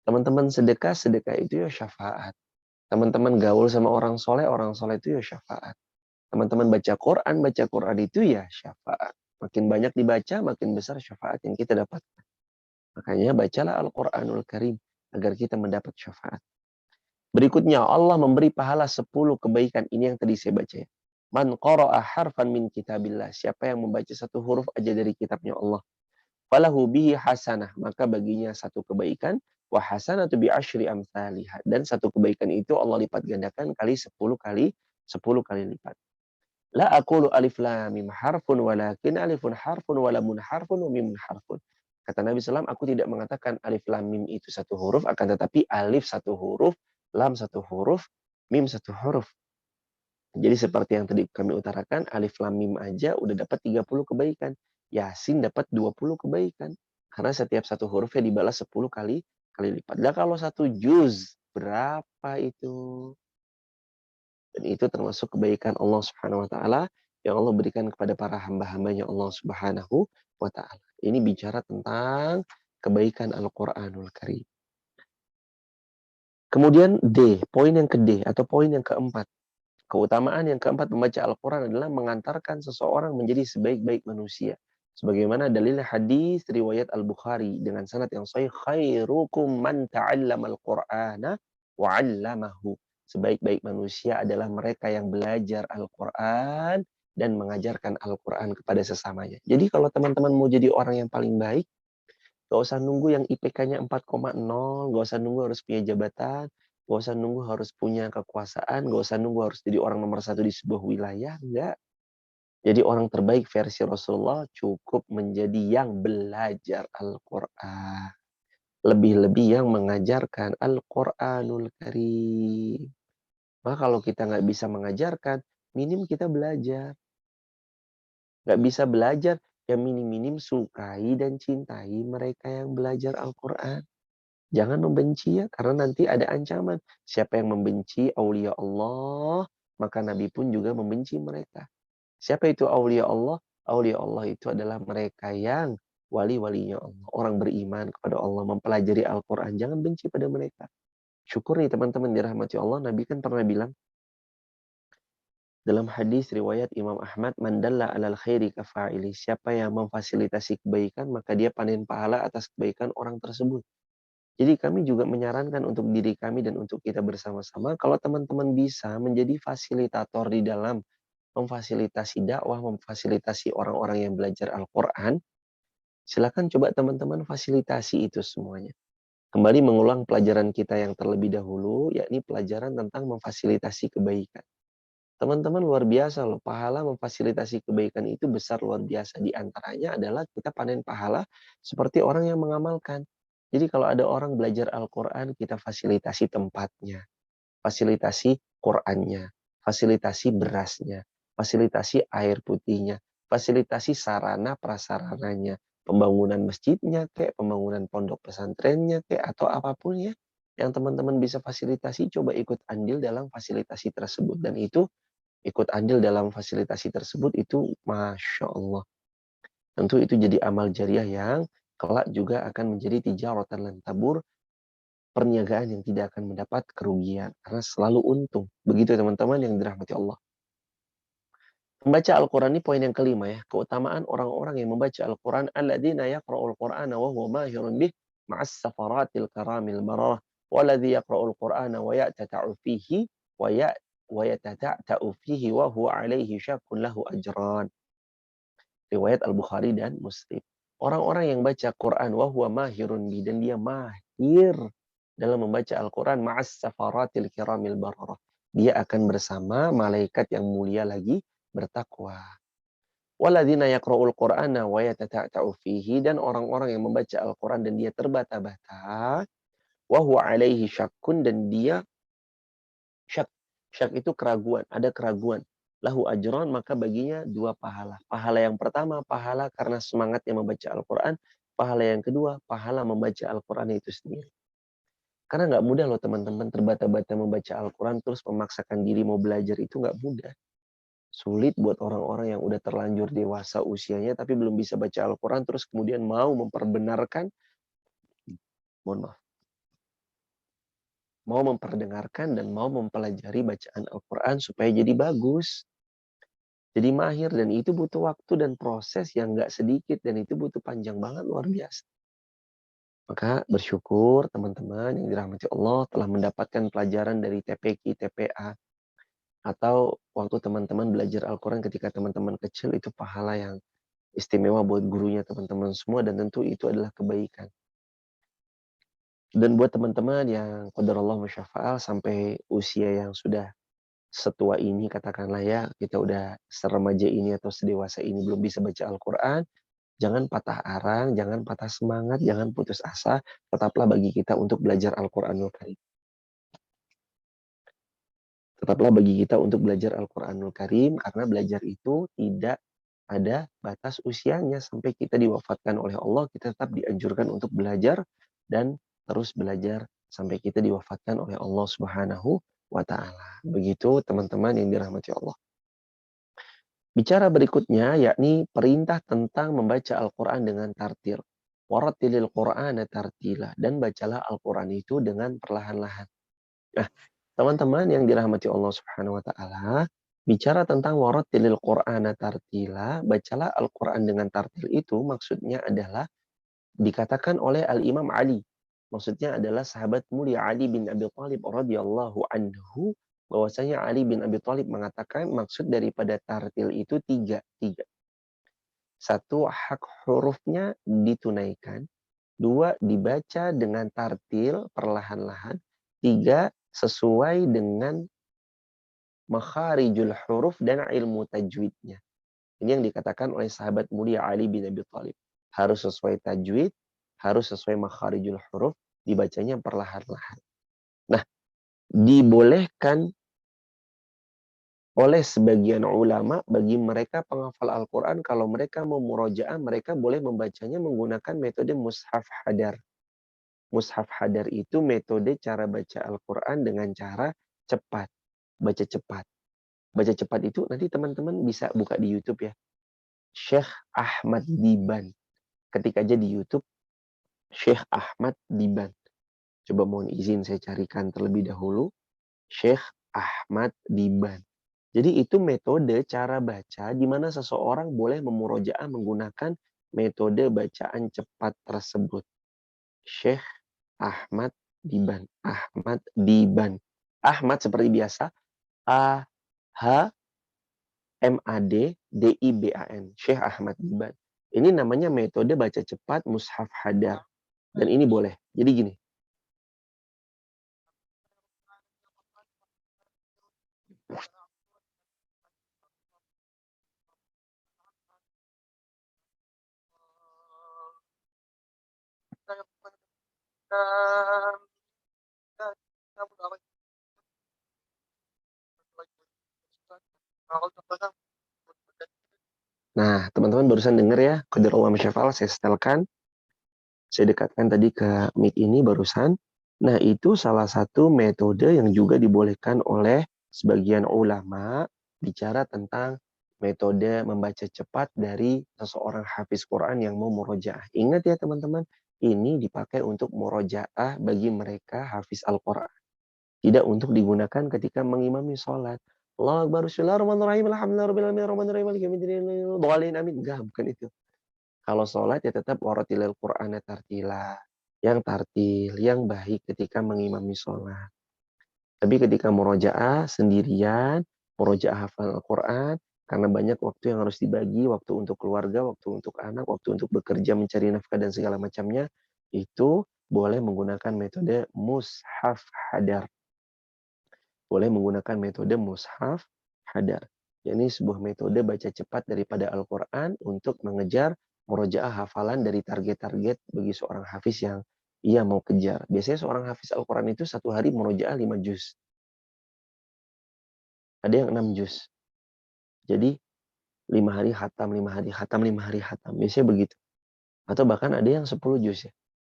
Teman-teman sedekah, sedekah itu ya syafaat. Teman-teman gaul sama orang soleh itu ya syafaat. Teman-teman baca Quran itu ya syafaat. Makin banyak dibaca, makin besar syafaat yang kita dapat. Makanya bacalah Al-Quranul Karim agar kita mendapat syafaat. Berikutnya Allah memberi pahala 10 kebaikan. Ini yang tadi saya baca ya. Man qara'a harfan min kitabillah. Siapa yang membaca satu huruf aja dari kitabnya Allah. Falahu bihi hasanah. Maka baginya satu kebaikan. Wa hasanatu bi asyri amsalihah. Dan satu kebaikan itu Allah lipat gandakan kali 10 kali lipat. La aqulu alif lam mim harfun walakin alifun harfun walamun harfun wa mimun harfun. Kata Nabi SAW, aku tidak mengatakan alif lam mim itu satu huruf, akan tetapi alif satu huruf, lam satu huruf, mim satu huruf. Jadi seperti yang tadi kami utarakan, alif lam mim aja udah dapat 30 kebaikan. Yasin dapat 20 kebaikan. Karena setiap satu hurufnya dibalas 10 kali lipat. Nah kalau satu juz, berapa itu? Dan itu termasuk kebaikan Allah Subhanahu wa taala yang Allah berikan kepada para hamba-hambanya Allah Subhanahu wa taala. Ini bicara tentang kebaikan Al-Qur'anul Karim. Kemudian D, poin yang ke-D atau poin yang keempat. Keutamaan yang keempat membaca Al-Quran adalah mengantarkan seseorang menjadi sebaik-baik manusia. Sebagaimana dalil hadis riwayat Al-Bukhari dengan sanad yang sahih, khairukum man ta'allama al-Qur'ana wa 'allamahu. Sebaik-baik manusia adalah mereka yang belajar Al-Quran dan mengajarkan Al-Quran kepada sesamanya. Jadi kalau teman-teman mau jadi orang yang paling baik, gak usah nunggu yang IPK-nya 4,0, gak usah nunggu harus punya jabatan, gak usah nunggu harus punya kekuasaan, gak usah nunggu harus jadi orang nomor 1 di sebuah wilayah, enggak. Jadi orang terbaik versi Rasulullah cukup menjadi yang belajar Al-Quran. Lebih-lebih yang mengajarkan Al-Quranul Karim. Maka kalau kita nggak bisa mengajarkan, minim kita belajar. Nggak bisa belajar, ya minim-minim sukai dan cintai mereka yang belajar Al-Quran. Jangan membenci ya, karena nanti ada ancaman. Siapa yang membenci aulia Allah, maka Nabi pun juga membenci mereka. Siapa itu aulia Allah? Aulia Allah itu adalah mereka yang wali-walinya Allah. Orang beriman kepada Allah, mempelajari Al-Quran. Jangan benci pada mereka. Syukur nih teman-teman dirahmati Allah. Nabi kan pernah bilang, dalam hadis riwayat Imam Ahmad, mandalla alal khairi kafa'ili. Siapa yang memfasilitasi kebaikan, maka dia panen pahala atas kebaikan orang tersebut. Jadi kami juga menyarankan untuk diri kami dan untuk kita bersama-sama, kalau teman-teman bisa menjadi fasilitator di dalam memfasilitasi dakwah, memfasilitasi orang-orang yang belajar Al-Quran, silakan coba teman-teman fasilitasi itu semuanya. Kembali mengulang pelajaran kita yang terlebih dahulu, yakni pelajaran tentang memfasilitasi kebaikan. Teman-teman luar biasa loh, pahala memfasilitasi kebaikan itu besar luar biasa. Di antaranya adalah kita panen pahala seperti orang yang mengamalkan. Jadi kalau ada orang belajar Al-Quran, kita fasilitasi tempatnya, fasilitasi Qurannya, fasilitasi berasnya, fasilitasi air putihnya, fasilitasi sarana prasarananya, pembangunan masjidnya, kayak pembangunan pondok pesantrennya, kayak atau apapun ya, yang teman-teman bisa fasilitasi, coba ikut andil dalam fasilitasi tersebut. Dan itu ikut andil dalam fasilitasi tersebut itu Masya Allah. Tentu itu jadi amal jariah yang kelak juga akan menjadi tijaratan lan tabur, perniagaan yang tidak akan mendapat kerugian karena selalu untung. Begitu teman-teman yang dirahmati Allah. Membaca Al-Quran ini poin yang kelima ya. Keutamaan orang-orang yang membaca Al-Quran. Alladzina yaqra'ul Qur'ana wa huwa mahirun bih ma'as safaratil karamil bararah Waladzi yaqra'ul Qur'ana wa ya'tata'u fihi wa yatata'u fihi wa huwa 'alaihi syaqqun lahu ajran. Riwayat Al-Bukhari dan Muslim. Orang-orang yang baca Quran wa huwa mahirun bi, dan dia mahir dalam membaca Al-Quran, ma'as safaratil kiramil bararah. Dia akan bersama malaikat yang mulia lagi bertakwa. Waladzina yaqra'ul Qur'ana wa yatata'u fihi, dan orang-orang yang membaca Al-Quran dan dia terbata-bata, wa huwa 'alaihi syakkun, dan dia syak. Syak itu keraguan, ada keraguan. Lahu ajran, maka baginya 2 pahala. Pahala yang pertama, pahala karena semangatnya membaca Al-Quran. Pahala yang kedua, pahala membaca Al-Quran itu sendiri. Karena nggak mudah loh teman-teman terbata-bata membaca Al-Quran terus memaksakan diri mau belajar, itu nggak mudah. Sulit buat orang-orang yang udah terlanjur dewasa usianya tapi belum bisa baca Al-Quran terus kemudian mau memperdengarkan dan mau mempelajari bacaan Al-Quran supaya jadi bagus. Jadi mahir, dan itu butuh waktu dan proses yang nggak sedikit, dan itu butuh panjang banget, luar biasa. Maka bersyukur teman-teman yang dirahmati Allah telah mendapatkan pelajaran dari TPQ, TPA, atau waktu teman-teman belajar Al-Quran ketika teman-teman kecil, itu pahala yang istimewa buat gurunya teman-teman semua, dan tentu itu adalah kebaikan. Dan buat teman-teman yang qadarullah masyafa'al sampai usia yang sudah setua ini, katakanlah ya, kita udah seremaja ini atau sedewasa ini belum bisa baca Al-Quran, jangan patah arang, jangan patah semangat, jangan putus asa, tetaplah bagi kita untuk belajar Al-Quranul Karim. Tetaplah bagi kita untuk belajar Al-Quranul Karim, karena belajar itu tidak ada batas usianya. Sampai kita diwafatkan oleh Allah, kita tetap dianjurkan untuk belajar dan terus belajar sampai kita diwafatkan oleh Allah Subhanahu wa Ta'ala. Begitu teman-teman yang dirahmati Allah. Bicara berikutnya yakni perintah tentang membaca Al-Quran dengan tartil. Warattilil Qur'ana tartila, dan bacalah Al-Quran itu dengan perlahan-lahan. Nah, teman-teman yang dirahmati Allah Subhanahu wa Ta'ala, bicara tentang warattilil Qur'ana tartila, bacalah Al-Quran dengan tartil, itu maksudnya adalah dikatakan oleh Al-Imam Ali. Maksudnya adalah sahabat mulia Ali bin Abi Thalib radhiyallahu anhu, bahwasanya Ali bin Abi Thalib mengatakan maksud daripada tartil itu tiga. Satu, hak hurufnya ditunaikan. Dua, dibaca dengan tartil perlahan-lahan. Tiga, sesuai dengan makharijul huruf dan ilmu tajwidnya. Ini yang dikatakan oleh sahabat mulia Ali bin Abi Thalib. Harus sesuai tajwid, harus sesuai makharijul huruf, dibacanya perlahan-lahan. Nah, dibolehkan oleh sebagian ulama bagi mereka penghafal Al-Quran, kalau mereka mau murojaah, mereka boleh membacanya menggunakan metode mushaf hadar. Mushaf hadar itu metode cara baca Al-Quran dengan cara cepat. Baca cepat. Baca cepat itu nanti teman-teman bisa buka di YouTube ya. Syekh Ahmad Diban. Ketik aja di YouTube Syekh Ahmad Diban. Coba mohon izin saya carikan terlebih dahulu. Syekh Ahmad Diban. Jadi itu metode cara baca di mana seseorang boleh memurojaah menggunakan metode bacaan cepat tersebut. Syekh Ahmad Diban. Ahmad Diban. Ahmad seperti biasa. A-H-M-A-D-D-I-B-A-N. Syekh Ahmad Diban. Ini namanya metode baca cepat mushaf hadar. Dan ini boleh. Jadi gini. Nah, teman-teman barusan dengar ya, qadarullah masyafa'al, saya setelkan. Saya dekatkan tadi ke mic ini barusan. Nah, itu salah satu metode yang juga dibolehkan oleh sebagian ulama bicara tentang metode membaca cepat dari seseorang hafiz Quran yang mau murojaah. Ingat ya teman-teman, ini dipakai untuk murojaah bagi mereka hafiz Al-Quran. Tidak untuk digunakan ketika mengimami sholat. Allahu Akbar, bismillahirrahmanirrahim, alhamdulillahirrahmanirrahim, amin. Enggak, bukan itu. Kalau sholat ya tetap waratilil Qur'ana tartila. yang tartil, yang baik ketika mengimami sholat. Tapi ketika murojaah sendirian, murojaah hafal Al-Quran, karena banyak waktu yang harus dibagi, waktu untuk keluarga, waktu untuk anak, waktu untuk bekerja, mencari nafkah, dan segala macamnya, itu boleh menggunakan metode mushaf hadar. Boleh menggunakan metode mushaf hadar. Ini sebuah metode baca cepat daripada Al-Quran untuk mengejar murojaah hafalan dari target-target bagi seorang hafiz yang ia mau kejar. Biasanya seorang hafiz Al-Quran itu satu hari murojaah 5 juz. Ada yang 6 juz. Jadi 5 hari khatam, 5 hari khatam, 5 hari khatam. Biasanya begitu. Atau bahkan ada yang 10 juz ya.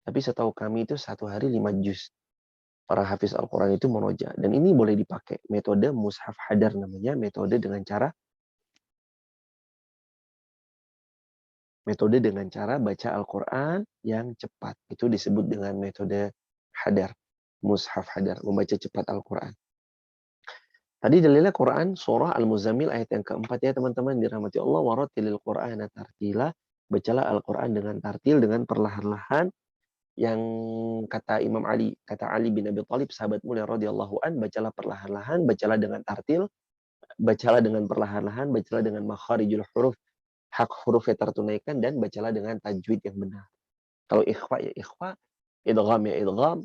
Tapi setahu kami itu satu hari 5 juz. Para hafiz Al-Quran itu murojaah. Dan ini boleh dipakai. Metode mushaf hadar namanya. Metode dengan cara baca Al-Quran yang cepat. Itu disebut dengan metode hadar. Mushaf hadar. Membaca cepat Al-Quran. Tadi dalilnya Quran surah Al-Muzammil ayat yang keempat ya teman-teman dirahmati Allah. Warattilil Qur'ana tartila. Bacalah Al-Quran dengan tartil, dengan perlahan-lahan. Yang kata Imam Ali, kata Ali bin Abi Thalib, sahabat mulia radhiyallahu an, bacalah perlahan-lahan, bacalah dengan tartil, bacalah dengan perlahan-lahan, bacalah dengan makharijul huruf, hak hurufnya tertunaikan, dan bacalah dengan tajwid yang benar. Kalau ikhfa ya ikhfa, idgham ya idgham,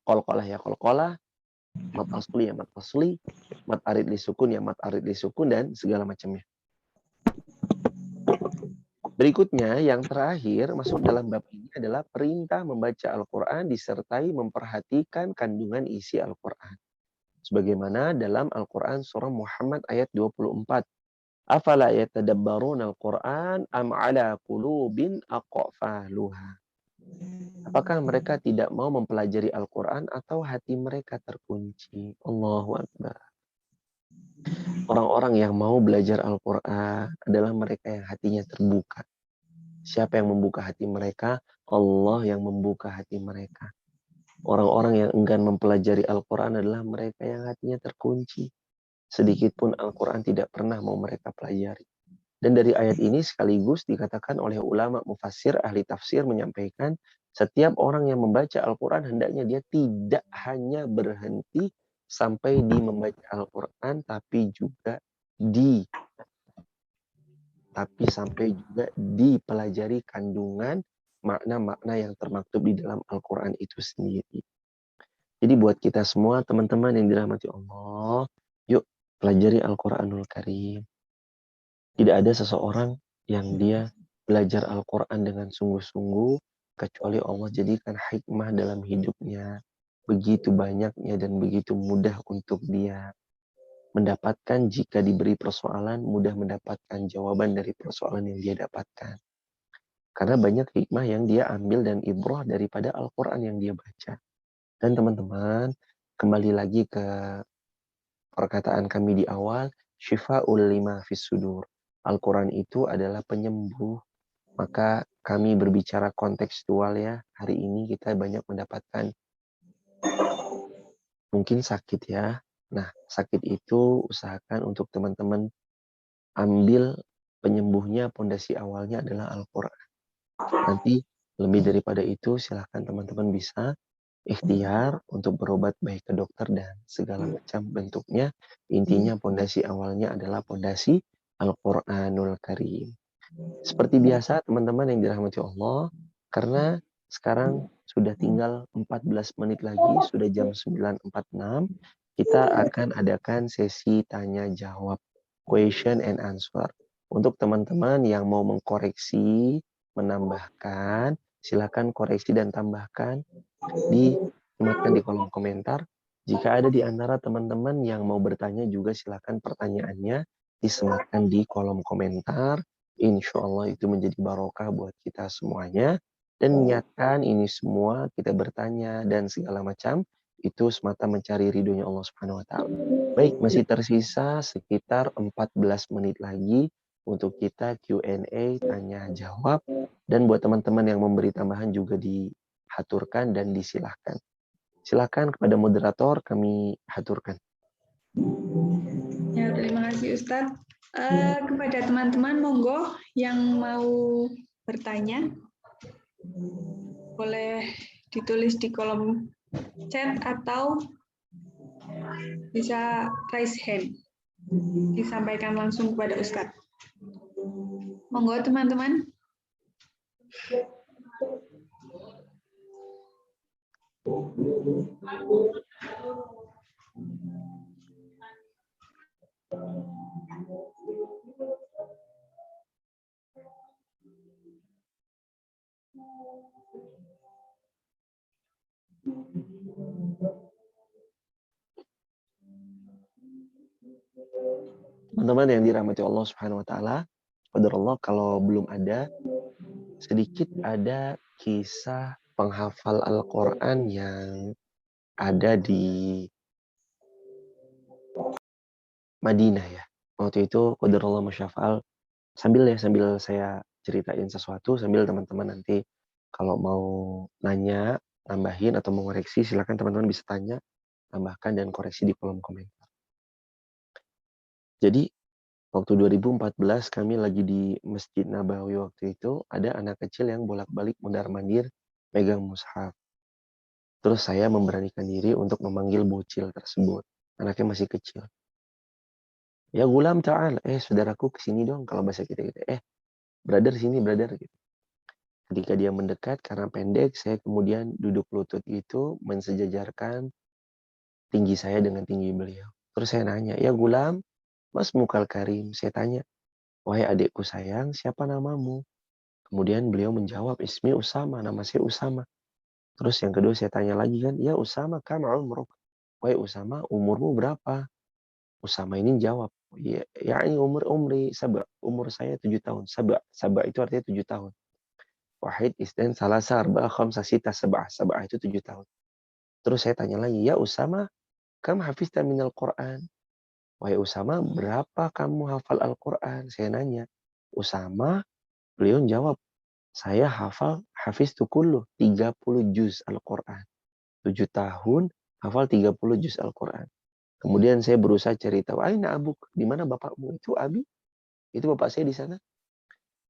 qalqalah ya qalqalah, mat asli ya mat asli, mat arid li sukun ya mat arid li sukun, dan segala macamnya. Berikutnya, yang terakhir masuk dalam bab ini adalah perintah membaca Al-Quran disertai memperhatikan kandungan isi Al-Quran. Sebagaimana dalam Al-Quran surah Muhammad ayat 24. Afala yatadabbaruna Al-Quran am ala qulubin aqfaluha. Apakah mereka tidak mau mempelajari Al-Quran atau hati mereka terkunci? Allahu Akbar. Orang-orang yang mau belajar Al-Quran adalah mereka yang hatinya terbuka. Siapa yang membuka hati mereka? Allah yang membuka hati mereka. Orang-orang yang enggan mempelajari Al-Quran adalah mereka yang hatinya terkunci. Sedikit pun Al-Quran tidak pernah mau mereka pelajari. Dan dari ayat ini sekaligus dikatakan oleh ulama mufassir, ahli tafsir menyampaikan, setiap orang yang membaca Al-Quran hendaknya dia tidak hanya berhenti sampai di membaca Al-Quran, tapi sampai juga dipelajari kandungan makna-makna yang termaktub di dalam Al-Quran itu sendiri. Jadi buat kita semua teman-teman yang dirahmati Allah, yuk pelajari Al-Quranul Karim. Tidak ada seseorang yang dia belajar Al-Quran dengan sungguh-sungguh, kecuali Allah jadikan hikmah dalam hidupnya. Begitu banyaknya dan begitu mudah untuk dia mendapatkan. Jika diberi persoalan, mudah mendapatkan jawaban dari persoalan yang dia dapatkan. Karena banyak hikmah yang dia ambil dan ibrah daripada Al-Quran yang dia baca. Dan teman-teman, kembali lagi ke perkataan kami di awal, syifa'ul lima fis sudur. Al-Quran itu adalah penyembuh. Maka kami berbicara kontekstual ya. Hari ini kita banyak mendapatkan mungkin sakit ya. Nah, sakit itu usahakan untuk teman-teman ambil penyembuhnya, pondasi awalnya adalah Al-Quran. Nanti lebih daripada itu silahkan teman-teman bisa ikhtiar untuk berobat baik ke dokter dan segala macam bentuknya. Intinya pondasi awalnya adalah pondasi Al-Quranul Karim. Seperti biasa teman-teman yang dirahmati Allah, karena sekarang sudah tinggal 14 menit lagi, sudah jam 9.46, kita akan adakan sesi tanya jawab, question and answer. Untuk teman-teman yang mau mengkoreksi, menambahkan, silakan koreksi dan tambahkan, disematkan di kolom komentar. Jika ada di antara teman-teman yang mau bertanya juga silakan pertanyaannya disematkan di kolom komentar. Insya Allah itu menjadi barokah buat kita semuanya. Dan niatkan ini semua kita bertanya dan segala macam itu semata mencari ridhonya Allah Subhanahu wa taala. Baik, masih tersisa sekitar 14 menit lagi untuk kita Q&A, tanya jawab, dan buat teman-teman yang memberi tambahan juga dihaturkan dan disilahkan. Silakan kepada moderator kami haturkan. Ya, terima kasih Ustadz. Kepada teman-teman monggo yang mau bertanya. boleh ditulis di kolom chat atau bisa raise hand, disampaikan langsung kepada Ustadz. Monggo teman-teman. Teman-teman yang dirahmati Allah Subhanahu wa taala, qadarullah kalau belum ada, sedikit ada kisah penghafal Al-Qur'an yang ada di Madinah ya. Waktu itu qadarullah masyafa'al, sambil saya ceritain sesuatu, sambil teman-teman nanti kalau mau nanya, nambahin atau mau koreksi, silakan teman-teman bisa tanya, tambahkan dan koreksi di kolom komentar. Jadi waktu 2014 kami lagi di Masjid Nabawi waktu itu, ada anak kecil yang bolak-balik mondar-mandir megang mushaf. Terus saya memberanikan diri untuk memanggil bocil tersebut. Anaknya masih kecil. Ya gulam ta'al, saudaraku kesini dong, kalau bahasa kita gitu. Brother sini brother gitu. Ketika dia mendekat karena pendek, saya kemudian duduk lutut itu mensejajarkan tinggi saya dengan tinggi beliau. Terus saya nanya, ya gulam, mas mukal karim. Saya tanya, wahai adikku sayang, siapa namamu? Kemudian beliau menjawab, ismi Usama, nama saya Usama. Terus yang kedua saya tanya lagi kan, ya Usama, kam umruk? Wahai Usama, umurmu berapa? Usama ini jawab, ya ini umri sabak, umur saya 7 tahun. Sabak itu artinya 7 tahun. Wahid, isdan, salasa, arba'ah, khamsah, sita, sabah. Sabah itu 7 tahun. Terus saya tanya lagi, ya Usama, kam hafizta minal Qur'an? Wahai Usama, berapa kamu hafal Al-Quran? Saya nanya. Usama, beliau jawab, saya hafal hafiz kullu 30 juz Al-Quran. 7 tahun hafal 30 juz Al-Quran. Kemudian saya berusaha cari tahu, aina abuk, di mana bapakmu? Itu Abi, itu bapak saya di sana.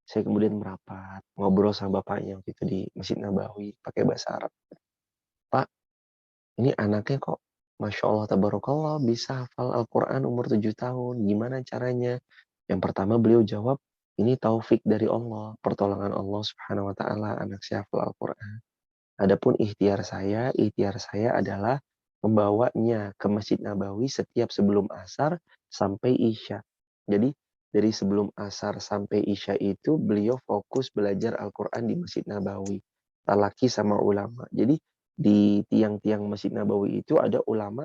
Saya kemudian merapat, ngobrol sama bapaknya waktu itu di Masjid Nabawi, pakai bahasa Arab. Pak, ini anaknya kok, Masya Allah, tabarakallah, bisa hafal Al-Quran umur 7 tahun. Gimana caranya? Yang pertama beliau jawab, ini taufik dari Allah, pertolongan Allah Subhanahu wa taala, anak saya hafal Al-Qur'an. Adapun ikhtiar saya adalah membawanya ke Masjid Nabawi setiap sebelum asar sampai isya. Jadi dari sebelum asar sampai isya itu beliau fokus belajar Al-Qur'an di Masjid Nabawi. Talaki sama ulama. Jadi di tiang-tiang Masjid Nabawi itu ada ulama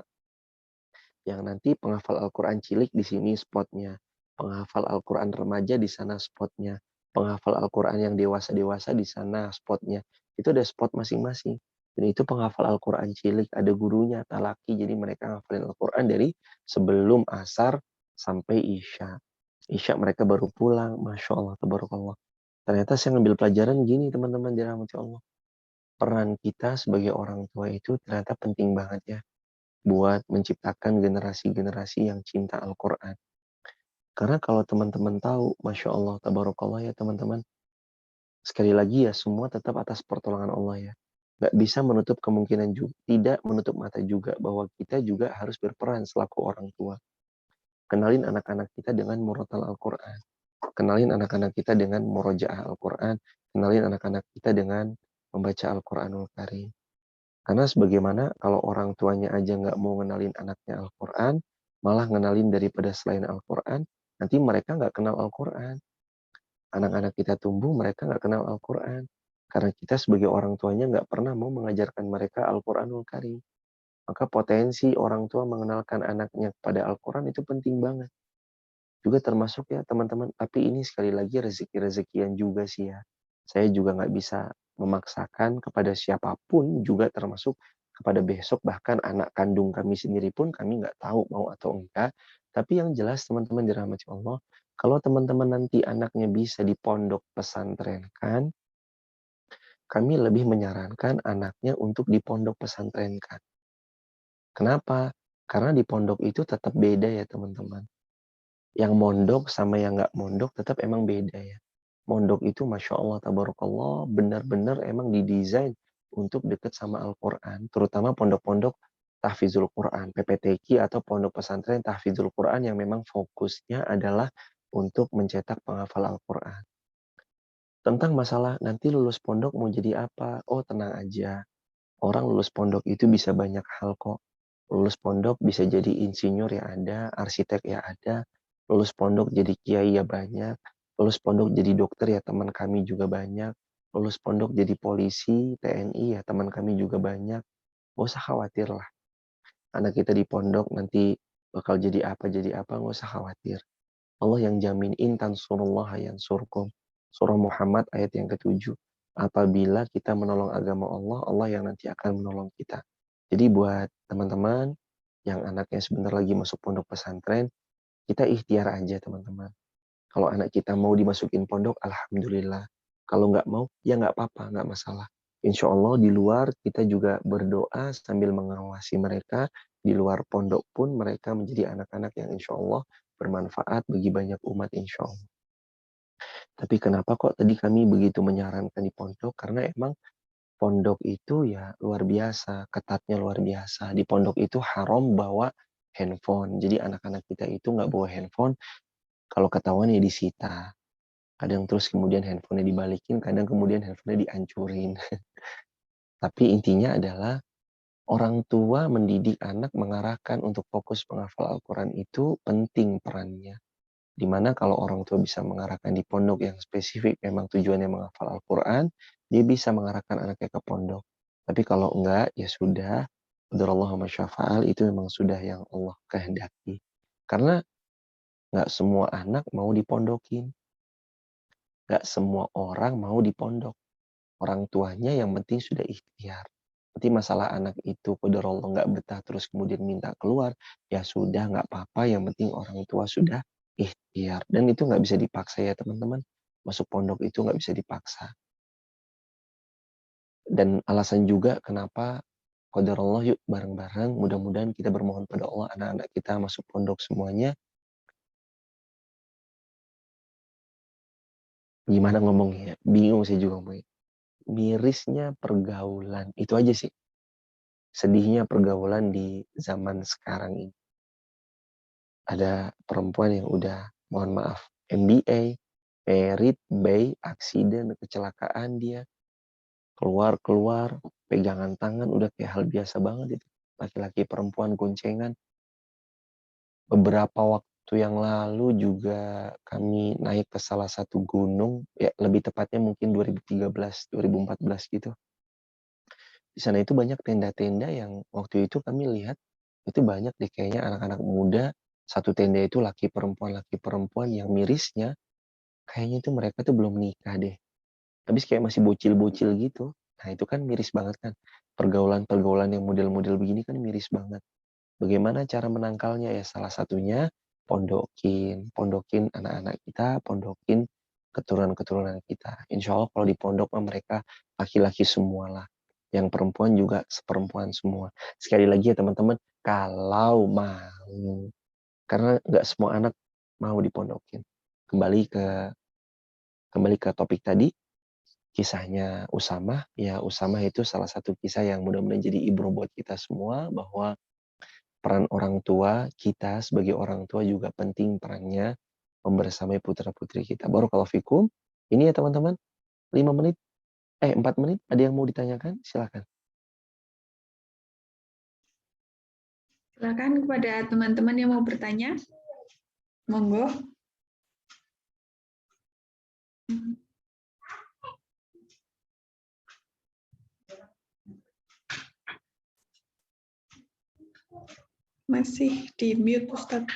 yang nanti penghafal Al-Quran cilik di sini spotnya, penghafal Al-Quran remaja di sana spotnya, penghafal Al-Quran yang dewasa-dewasa di sana spotnya. Itu ada spot masing-masing. Dan itu penghafal Al-Quran cilik, ada gurunya, talaki, jadi mereka ngafalin Al-Quran dari sebelum asar sampai isya. Isya mereka baru pulang, Masya Allah, tabarakallah. Ternyata saya ngambil pelajaran gini teman-teman dirahmati Allah. Peran kita sebagai orang tua itu ternyata penting banget ya buat menciptakan generasi-generasi yang cinta Al-Quran. Karena kalau teman-teman tahu, Masya Allah, tabarakallah ya teman-teman, sekali lagi ya semua tetap atas pertolongan Allah ya. Nggak bisa menutup kemungkinan juga, tidak menutup mata juga bahwa kita juga harus berperan selaku orang tua. Kenalin anak-anak kita dengan murotal Al-Quran. Kenalin anak-anak kita dengan murojaah Al-Quran. Kenalin anak-anak kita dengan membaca Al-Quranul Karim. Karena sebagaimana kalau orang tuanya aja nggak mau ngenalin anaknya Al-Quran, malah ngenalin daripada selain Al-Quran, nanti mereka nggak kenal Al-Quran. Anak-anak kita tumbuh, mereka nggak kenal Al-Quran. Karena kita sebagai orang tuanya nggak pernah mau mengajarkan mereka Al-Quranul Karim. Maka potensi orang tua mengenalkan anaknya kepada Al-Quran itu penting banget. Juga termasuk ya teman-teman, tapi ini sekali lagi rezeki-rezekian juga sih ya. Saya juga nggak bisa memaksakan kepada siapapun, juga termasuk kepada besok, bahkan anak kandung kami sendiri pun kami nggak tahu mau atau enggak. Tapi yang jelas teman-teman dirahmati Allah, kalau teman-teman nanti anaknya bisa di pondok pesantren kan, kami lebih menyarankan anaknya untuk di pondok pesantren kan. Kenapa? Karena di pondok itu tetap beda ya teman-teman. Yang mondok sama yang nggak mondok tetap emang beda ya. Mondok itu Masya Allah, tabarakallah, benar-benar emang didesain untuk dekat sama Al-Quran, terutama pondok-pondok tahfizul Quran, PPTQ atau pondok pesantren tahfizul Quran yang memang fokusnya adalah untuk mencetak penghafal Al-Quran. Tentang masalah nanti lulus pondok mau jadi apa? Oh, tenang aja. Orang lulus pondok itu bisa banyak hal kok. Lulus pondok bisa jadi insinyur ya ada, arsitek ya ada. Lulus pondok jadi kiai ya banyak. Lulus pondok jadi dokter ya teman kami juga banyak. Lulus pondok jadi polisi, TNI ya teman kami juga banyak. Gak usah khawatir lah. Anak kita di pondok nanti bakal jadi apa, gak usah khawatir. Allah yang jamin intan surullah yansurkum. Surah Muhammad ayat yang ke-7. Apabila kita menolong agama Allah, Allah yang nanti akan menolong kita. Jadi buat teman-teman yang anaknya sebentar lagi masuk pondok pesantren, kita ikhtiar aja teman-teman. Kalau anak kita mau dimasukin pondok, alhamdulillah. Kalau nggak mau, ya nggak apa-apa, nggak masalah. Insya Allah di luar kita juga berdoa sambil mengawasi mereka. Di luar pondok pun mereka menjadi anak-anak yang insya Allah bermanfaat bagi banyak umat insya Allah. Tapi kenapa kok tadi kami begitu menyarankan di pondok? Karena emang pondok itu ya luar biasa, ketatnya luar biasa. Di pondok itu haram bawa handphone. Jadi anak-anak kita itu nggak bawa handphone, kalau ketahuan ya disita. Kadang terus kemudian handphonenya dibalikin, kadang kemudian handphonenya dihancurin. Tapi intinya adalah orang tua mendidik anak mengarahkan untuk fokus menghafal Al-Quran itu penting perannya. Dimana kalau orang tua bisa mengarahkan di pondok yang spesifik memang tujuannya menghafal Al-Quran, dia bisa mengarahkan anaknya ke pondok. Tapi kalau enggak, ya sudah, qadarullah wa masyafa'al, itu memang sudah yang Allah kehendaki. Karena enggak semua anak mau dipondokin. Enggak semua orang mau dipondok. Orang tuanya yang penting sudah ikhtiar. Nanti masalah anak itu qadarullah enggak betah terus kemudian minta keluar, ya sudah enggak apa-apa, yang penting orang tua sudah ikhtiar. Dan itu nggak bisa dipaksa ya teman-teman. Masuk pondok itu nggak bisa dipaksa. Dan alasan juga kenapa qadarullah yuk bareng-bareng. Mudah-mudahan kita bermohon pada Allah anak-anak kita masuk pondok semuanya. Gimana ngomongnya? Bingung saya juga ngomongnya. Mirisnya pergaulan. Itu aja sih. Sedihnya pergaulan di zaman sekarang ini. Ada perempuan yang udah, mohon maaf, MBA, merit, bay, aksiden, kecelakaan dia. Keluar-keluar, pegangan tangan udah kayak hal biasa banget itu. Laki-laki perempuan goncengan. Beberapa waktu yang lalu juga kami naik ke salah satu gunung, ya lebih tepatnya mungkin 2013, 2014 gitu. Di sana itu banyak tenda-tenda yang waktu itu kami lihat, itu banyak deh kayaknya anak-anak muda, satu tenda itu laki perempuan yang mirisnya, kayaknya itu mereka tuh belum nikah deh. Habis kayak masih bocil-bocil gitu. Nah itu kan miris banget kan. Pergaulan-pergaulan yang model-model begini kan miris banget. Bagaimana cara menangkalnya? Ya salah satunya pondokin anak-anak kita, pondokin keturunan-keturunan kita. Insya Allah kalau di pondok mereka laki-laki semua lah. Yang perempuan juga seperempuan semua. Sekali lagi ya teman-teman, kalau mau. Karena nggak semua anak mau dipondokin. Kembali ke topik tadi, kisahnya Usamah, ya Usamah itu salah satu kisah yang mudah-mudahan jadi ibrah buat kita semua, bahwa peran orang tua, kita sebagai orang tua juga penting perannya membersamai putra-putri kita. Barakallahu fikum. Ini ya teman-teman, 5 menit, 4 menit, ada yang mau ditanyakan? Silakan. Silakan kepada teman-teman yang mau bertanya. Monggo. Masih di mute, Ustaz.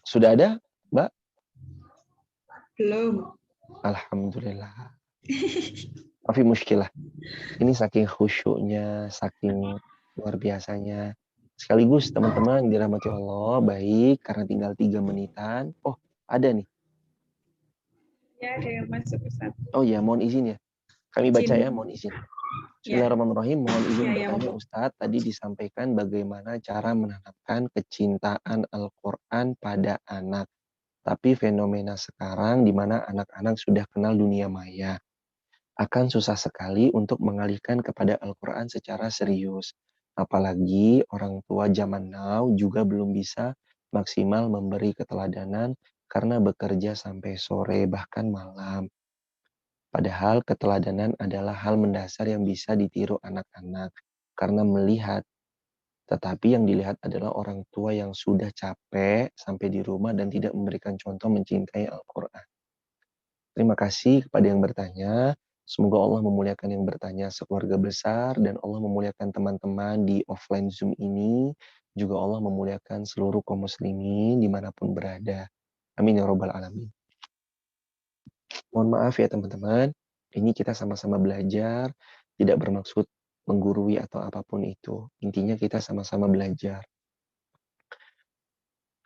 Sudah ada, Mbak? Belum. Alhamdulillah. Tapi muskilah. Ini saking khusyuknya, saking luar biasanya. Sekaligus teman-teman dirahmati Allah, baik, karena tinggal 3 menitan. Oh, ada nih. Ya, ada yang masuk, Ustaz. Oh ya, mohon izin ya. Kami baca ya, mohon izin. Bismillahirrahmanirrahim. Mohon izin bertanya Ustadz, tadi disampaikan bagaimana cara menanamkan kecintaan Al-Quran pada anak. Tapi fenomena sekarang di mana anak-anak sudah kenal dunia maya, akan susah sekali untuk mengalihkan kepada Al-Quran secara serius. Apalagi orang tua zaman now juga belum bisa maksimal memberi keteladanan karena bekerja sampai sore bahkan malam. Padahal keteladanan adalah hal mendasar yang bisa ditiru anak-anak karena melihat, tetapi yang dilihat adalah orang tua yang sudah capek sampai di rumah dan tidak memberikan contoh mencintai Al-Quran. Terima kasih kepada yang bertanya. Semoga Allah memuliakan yang bertanya sekeluarga besar dan Allah memuliakan teman-teman di offline Zoom ini. Juga Allah memuliakan seluruh kaum muslimin dimanapun berada. Amin ya robbal alamin. Mohon maaf ya teman-teman, ini kita sama-sama belajar, tidak bermaksud menggurui atau apapun itu. Intinya kita sama-sama belajar.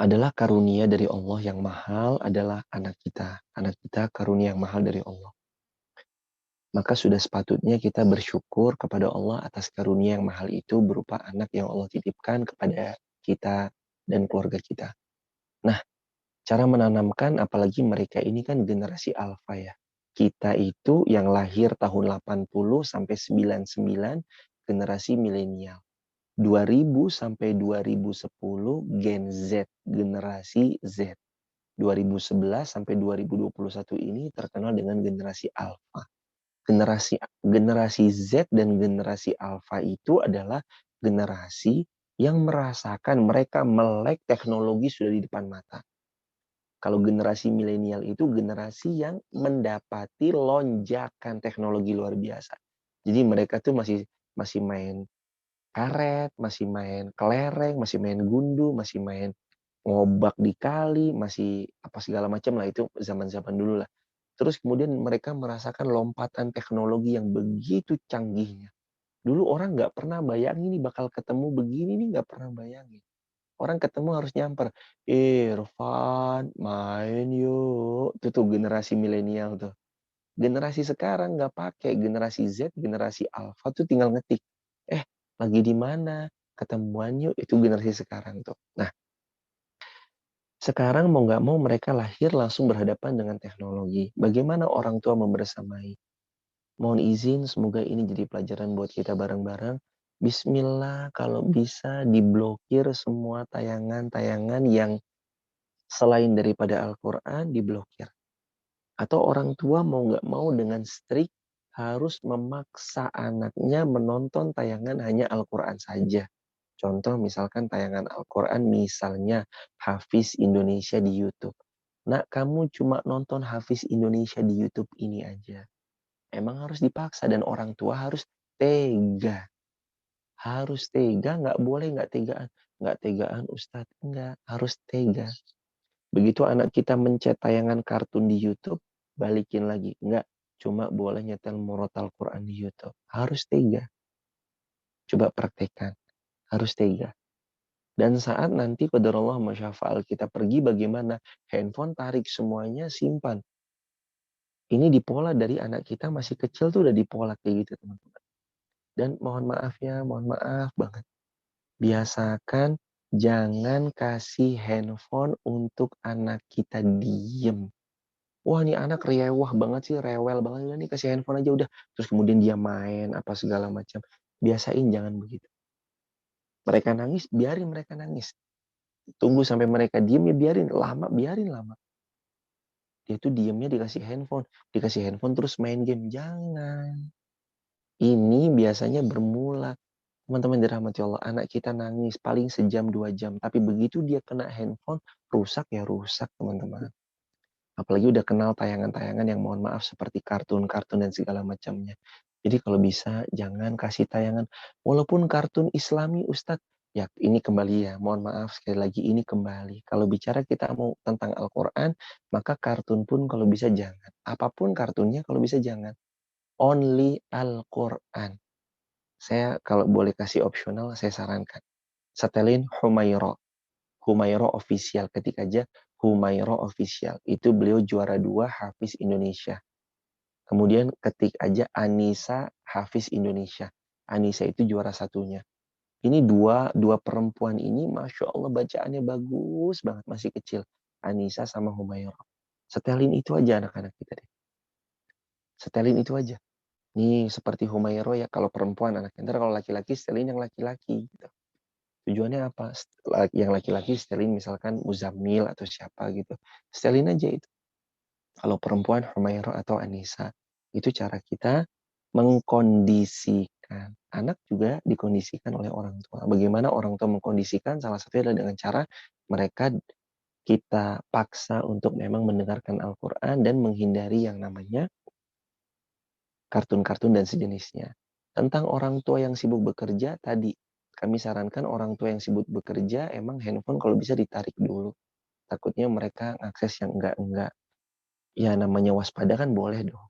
Adalah karunia dari Allah yang mahal adalah anak kita. Anak kita karunia yang mahal dari Allah. Maka sudah sepatutnya kita bersyukur kepada Allah atas karunia yang mahal itu berupa anak yang Allah titipkan kepada kita dan keluarga kita. Nah, cara menanamkan apalagi mereka ini kan generasi alfa ya. Kita itu yang lahir tahun 80 sampai 99 generasi milenial. 2000 sampai 2010 Gen Z, generasi Z. 2011 sampai 2021 ini terkenal dengan generasi alfa. Generasi Z dan generasi Alpha itu adalah generasi yang merasakan mereka melek teknologi sudah di depan mata. Kalau generasi milenial itu generasi yang mendapati lonjakan teknologi luar biasa. Jadi mereka tuh masih main karet, masih main kelereng, masih main gundu, masih main ngobak di kali, masih apa segala macam lah, itu zaman-zaman dulu lah. Terus kemudian mereka merasakan lompatan teknologi yang begitu canggihnya. Dulu orang nggak pernah bayangin nih bakal ketemu begini nih, nggak pernah bayangin. Orang ketemu harus nyamper, Irfan main yuk. Itu tuh generasi milenial tuh. Generasi sekarang nggak pakai, generasi Z, generasi Alpha tuh tinggal ngetik. Lagi di mana? Ketemuan yuk, itu generasi sekarang tuh. Nah, sekarang mau nggak mau mereka lahir langsung berhadapan dengan teknologi. Bagaimana orang tua membersamai? Mohon izin, semoga ini jadi pelajaran buat kita bareng-bareng. Bismillah, kalau bisa diblokir semua tayangan-tayangan yang selain daripada Al-Quran, diblokir. Atau orang tua mau nggak mau dengan strict harus memaksa anaknya menonton tayangan hanya Al-Quran saja. Contoh misalkan tayangan Al-Quran misalnya Hafiz Indonesia di YouTube. Nak, kamu cuma nonton Hafiz Indonesia di YouTube ini aja. Emang harus dipaksa dan orang tua harus tega. Harus tega, nggak boleh nggak tegaan. Nggak tegaan Ustadz, nggak. Harus tega. Begitu anak kita mencet tayangan kartun di YouTube, balikin lagi. Nggak, cuma boleh nyetel murotal Quran di YouTube. Harus tega. Coba praktekkan. Harus tega. Dan saat nanti qadarullah masyafa'al kita pergi bagaimana? Handphone tarik semuanya, simpan. Ini dipola dari anak kita masih kecil tuh udah dipola kayak gitu teman-teman. Dan mohon maaf ya, mohon maaf banget. Biasakan jangan kasih handphone untuk anak kita diem. Wah, ini anak rewah banget sih, rewel banget. Udah nih kasih handphone aja udah. Terus kemudian dia main apa segala macam. Biasain jangan begitu. Mereka nangis, biarin mereka nangis. Tunggu sampai mereka diem ya biarin lama. Dia tuh diemnya dikasih handphone terus main game. Jangan. Ini biasanya bermula, teman-teman dirahmati Allah, anak kita nangis paling sejam 2 jam, tapi begitu dia kena handphone, rusak ya rusak teman-teman. Apalagi udah kenal tayangan-tayangan yang mohon maaf seperti kartun-kartun dan segala macamnya. Jadi kalau bisa jangan kasih tayangan, walaupun kartun Islami Ustadz, ya ini kembali ya, mohon maaf sekali lagi ini kembali. Kalau bicara kita mau tentang Al-Quran, maka kartun pun kalau bisa jangan. Apapun kartunnya kalau bisa jangan. Only Al-Quran. Saya kalau boleh kasih opsional, saya sarankan. Setelin Humaira Official, ketik aja Humaira Official. Itu beliau juara 2 Hafiz Indonesia. Kemudian ketik aja Anissa Hafiz Indonesia. Anissa itu juara satunya. Ini dua perempuan ini, Masya Allah bacaannya bagus banget, masih kecil. Anissa sama Humairah. Setelin itu aja anak-anak kita deh. Setelin itu aja. Nih seperti Humairah ya kalau perempuan anaknya. Ntar kalau laki-laki setelin yang laki-laki. Gitu. Tujuannya apa? Yang laki-laki setelin misalkan Muzammil atau siapa gitu. Setelin aja itu. Kalau perempuan Humairah atau Anissa. Itu cara kita mengkondisikan. Anak juga dikondisikan oleh orang tua. Bagaimana orang tua mengkondisikan? Salah satunya adalah dengan cara mereka kita paksa untuk memang mendengarkan Al-Quran dan menghindari yang namanya kartun-kartun dan sejenisnya. Tentang orang tua yang sibuk bekerja, tadi kami sarankan orang tua yang sibuk bekerja, emang handphone kalau bisa ditarik dulu. Takutnya mereka akses yang enggak. Ya namanya waspada kan boleh dong.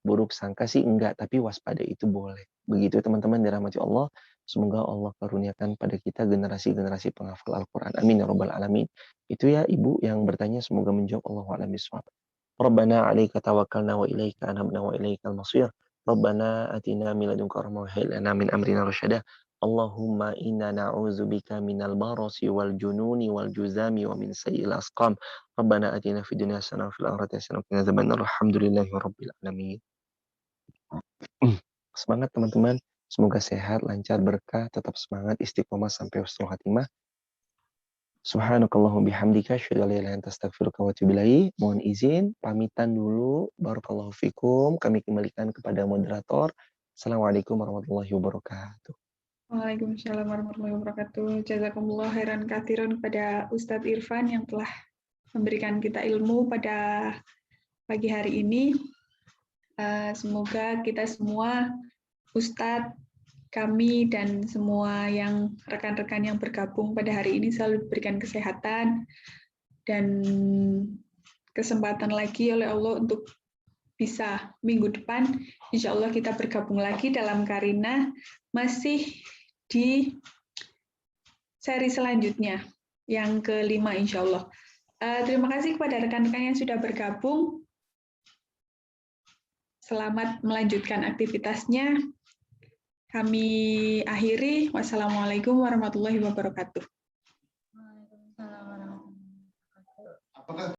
Buruk sangka sih enggak, tapi waspada itu boleh. Begitu teman-teman dirahmati Allah. Semoga Allah karuniakan pada kita generasi-generasi penghafal Al-Quran. Amin ya rabbal alamin. Itu ya ibu yang bertanya, semoga menjawab. Allahu a'lam bishawab. Rabbana 'alaika tawakkalna wa ilaika anabna wa ilaikal masir. Rabbana atina min ladunka rahmah wa hayyi lana min amrina rasyada. Allahumma inna na'udzubika minal barasi wal jununi wal juzami wa min sayyi'il asqam. Rabbana atina fid dunya hasanah wa fil akhirati hasanah wa qina adzabannar. Alhamdulillahi rabbil alamin. Semangat teman-teman. Semoga sehat, lancar, berkah, tetap semangat, istiqomah sampai husnul khatimah. Subhanakallahumma bihamdika asyhadu an la ilaha illa anta astaghfiruka wa atubu ilaik. Mohon izin pamitan dulu. Barakallahu fikum. Kami kembalikan kepada moderator. Assalamualaikum warahmatullahi wabarakatuh. Waalaikumsalam warahmatullahi wabarakatuh. Jazakumullah khairan katsiran kepada Ustadz Irfan yang telah memberikan kita ilmu pada pagi hari ini. Semoga kita semua, Ustadz, kami, dan semua yang rekan-rekan yang bergabung pada hari ini selalu diberikan kesehatan dan kesempatan lagi oleh Allah untuk bisa minggu depan, insya Allah kita bergabung lagi dalam Karina, masih di seri selanjutnya, yang kelima insya Allah. Terima kasih kepada rekan-rekan yang sudah bergabung. Selamat melanjutkan aktivitasnya. Kami akhiri. Wassalamualaikum warahmatullahi wabarakatuh.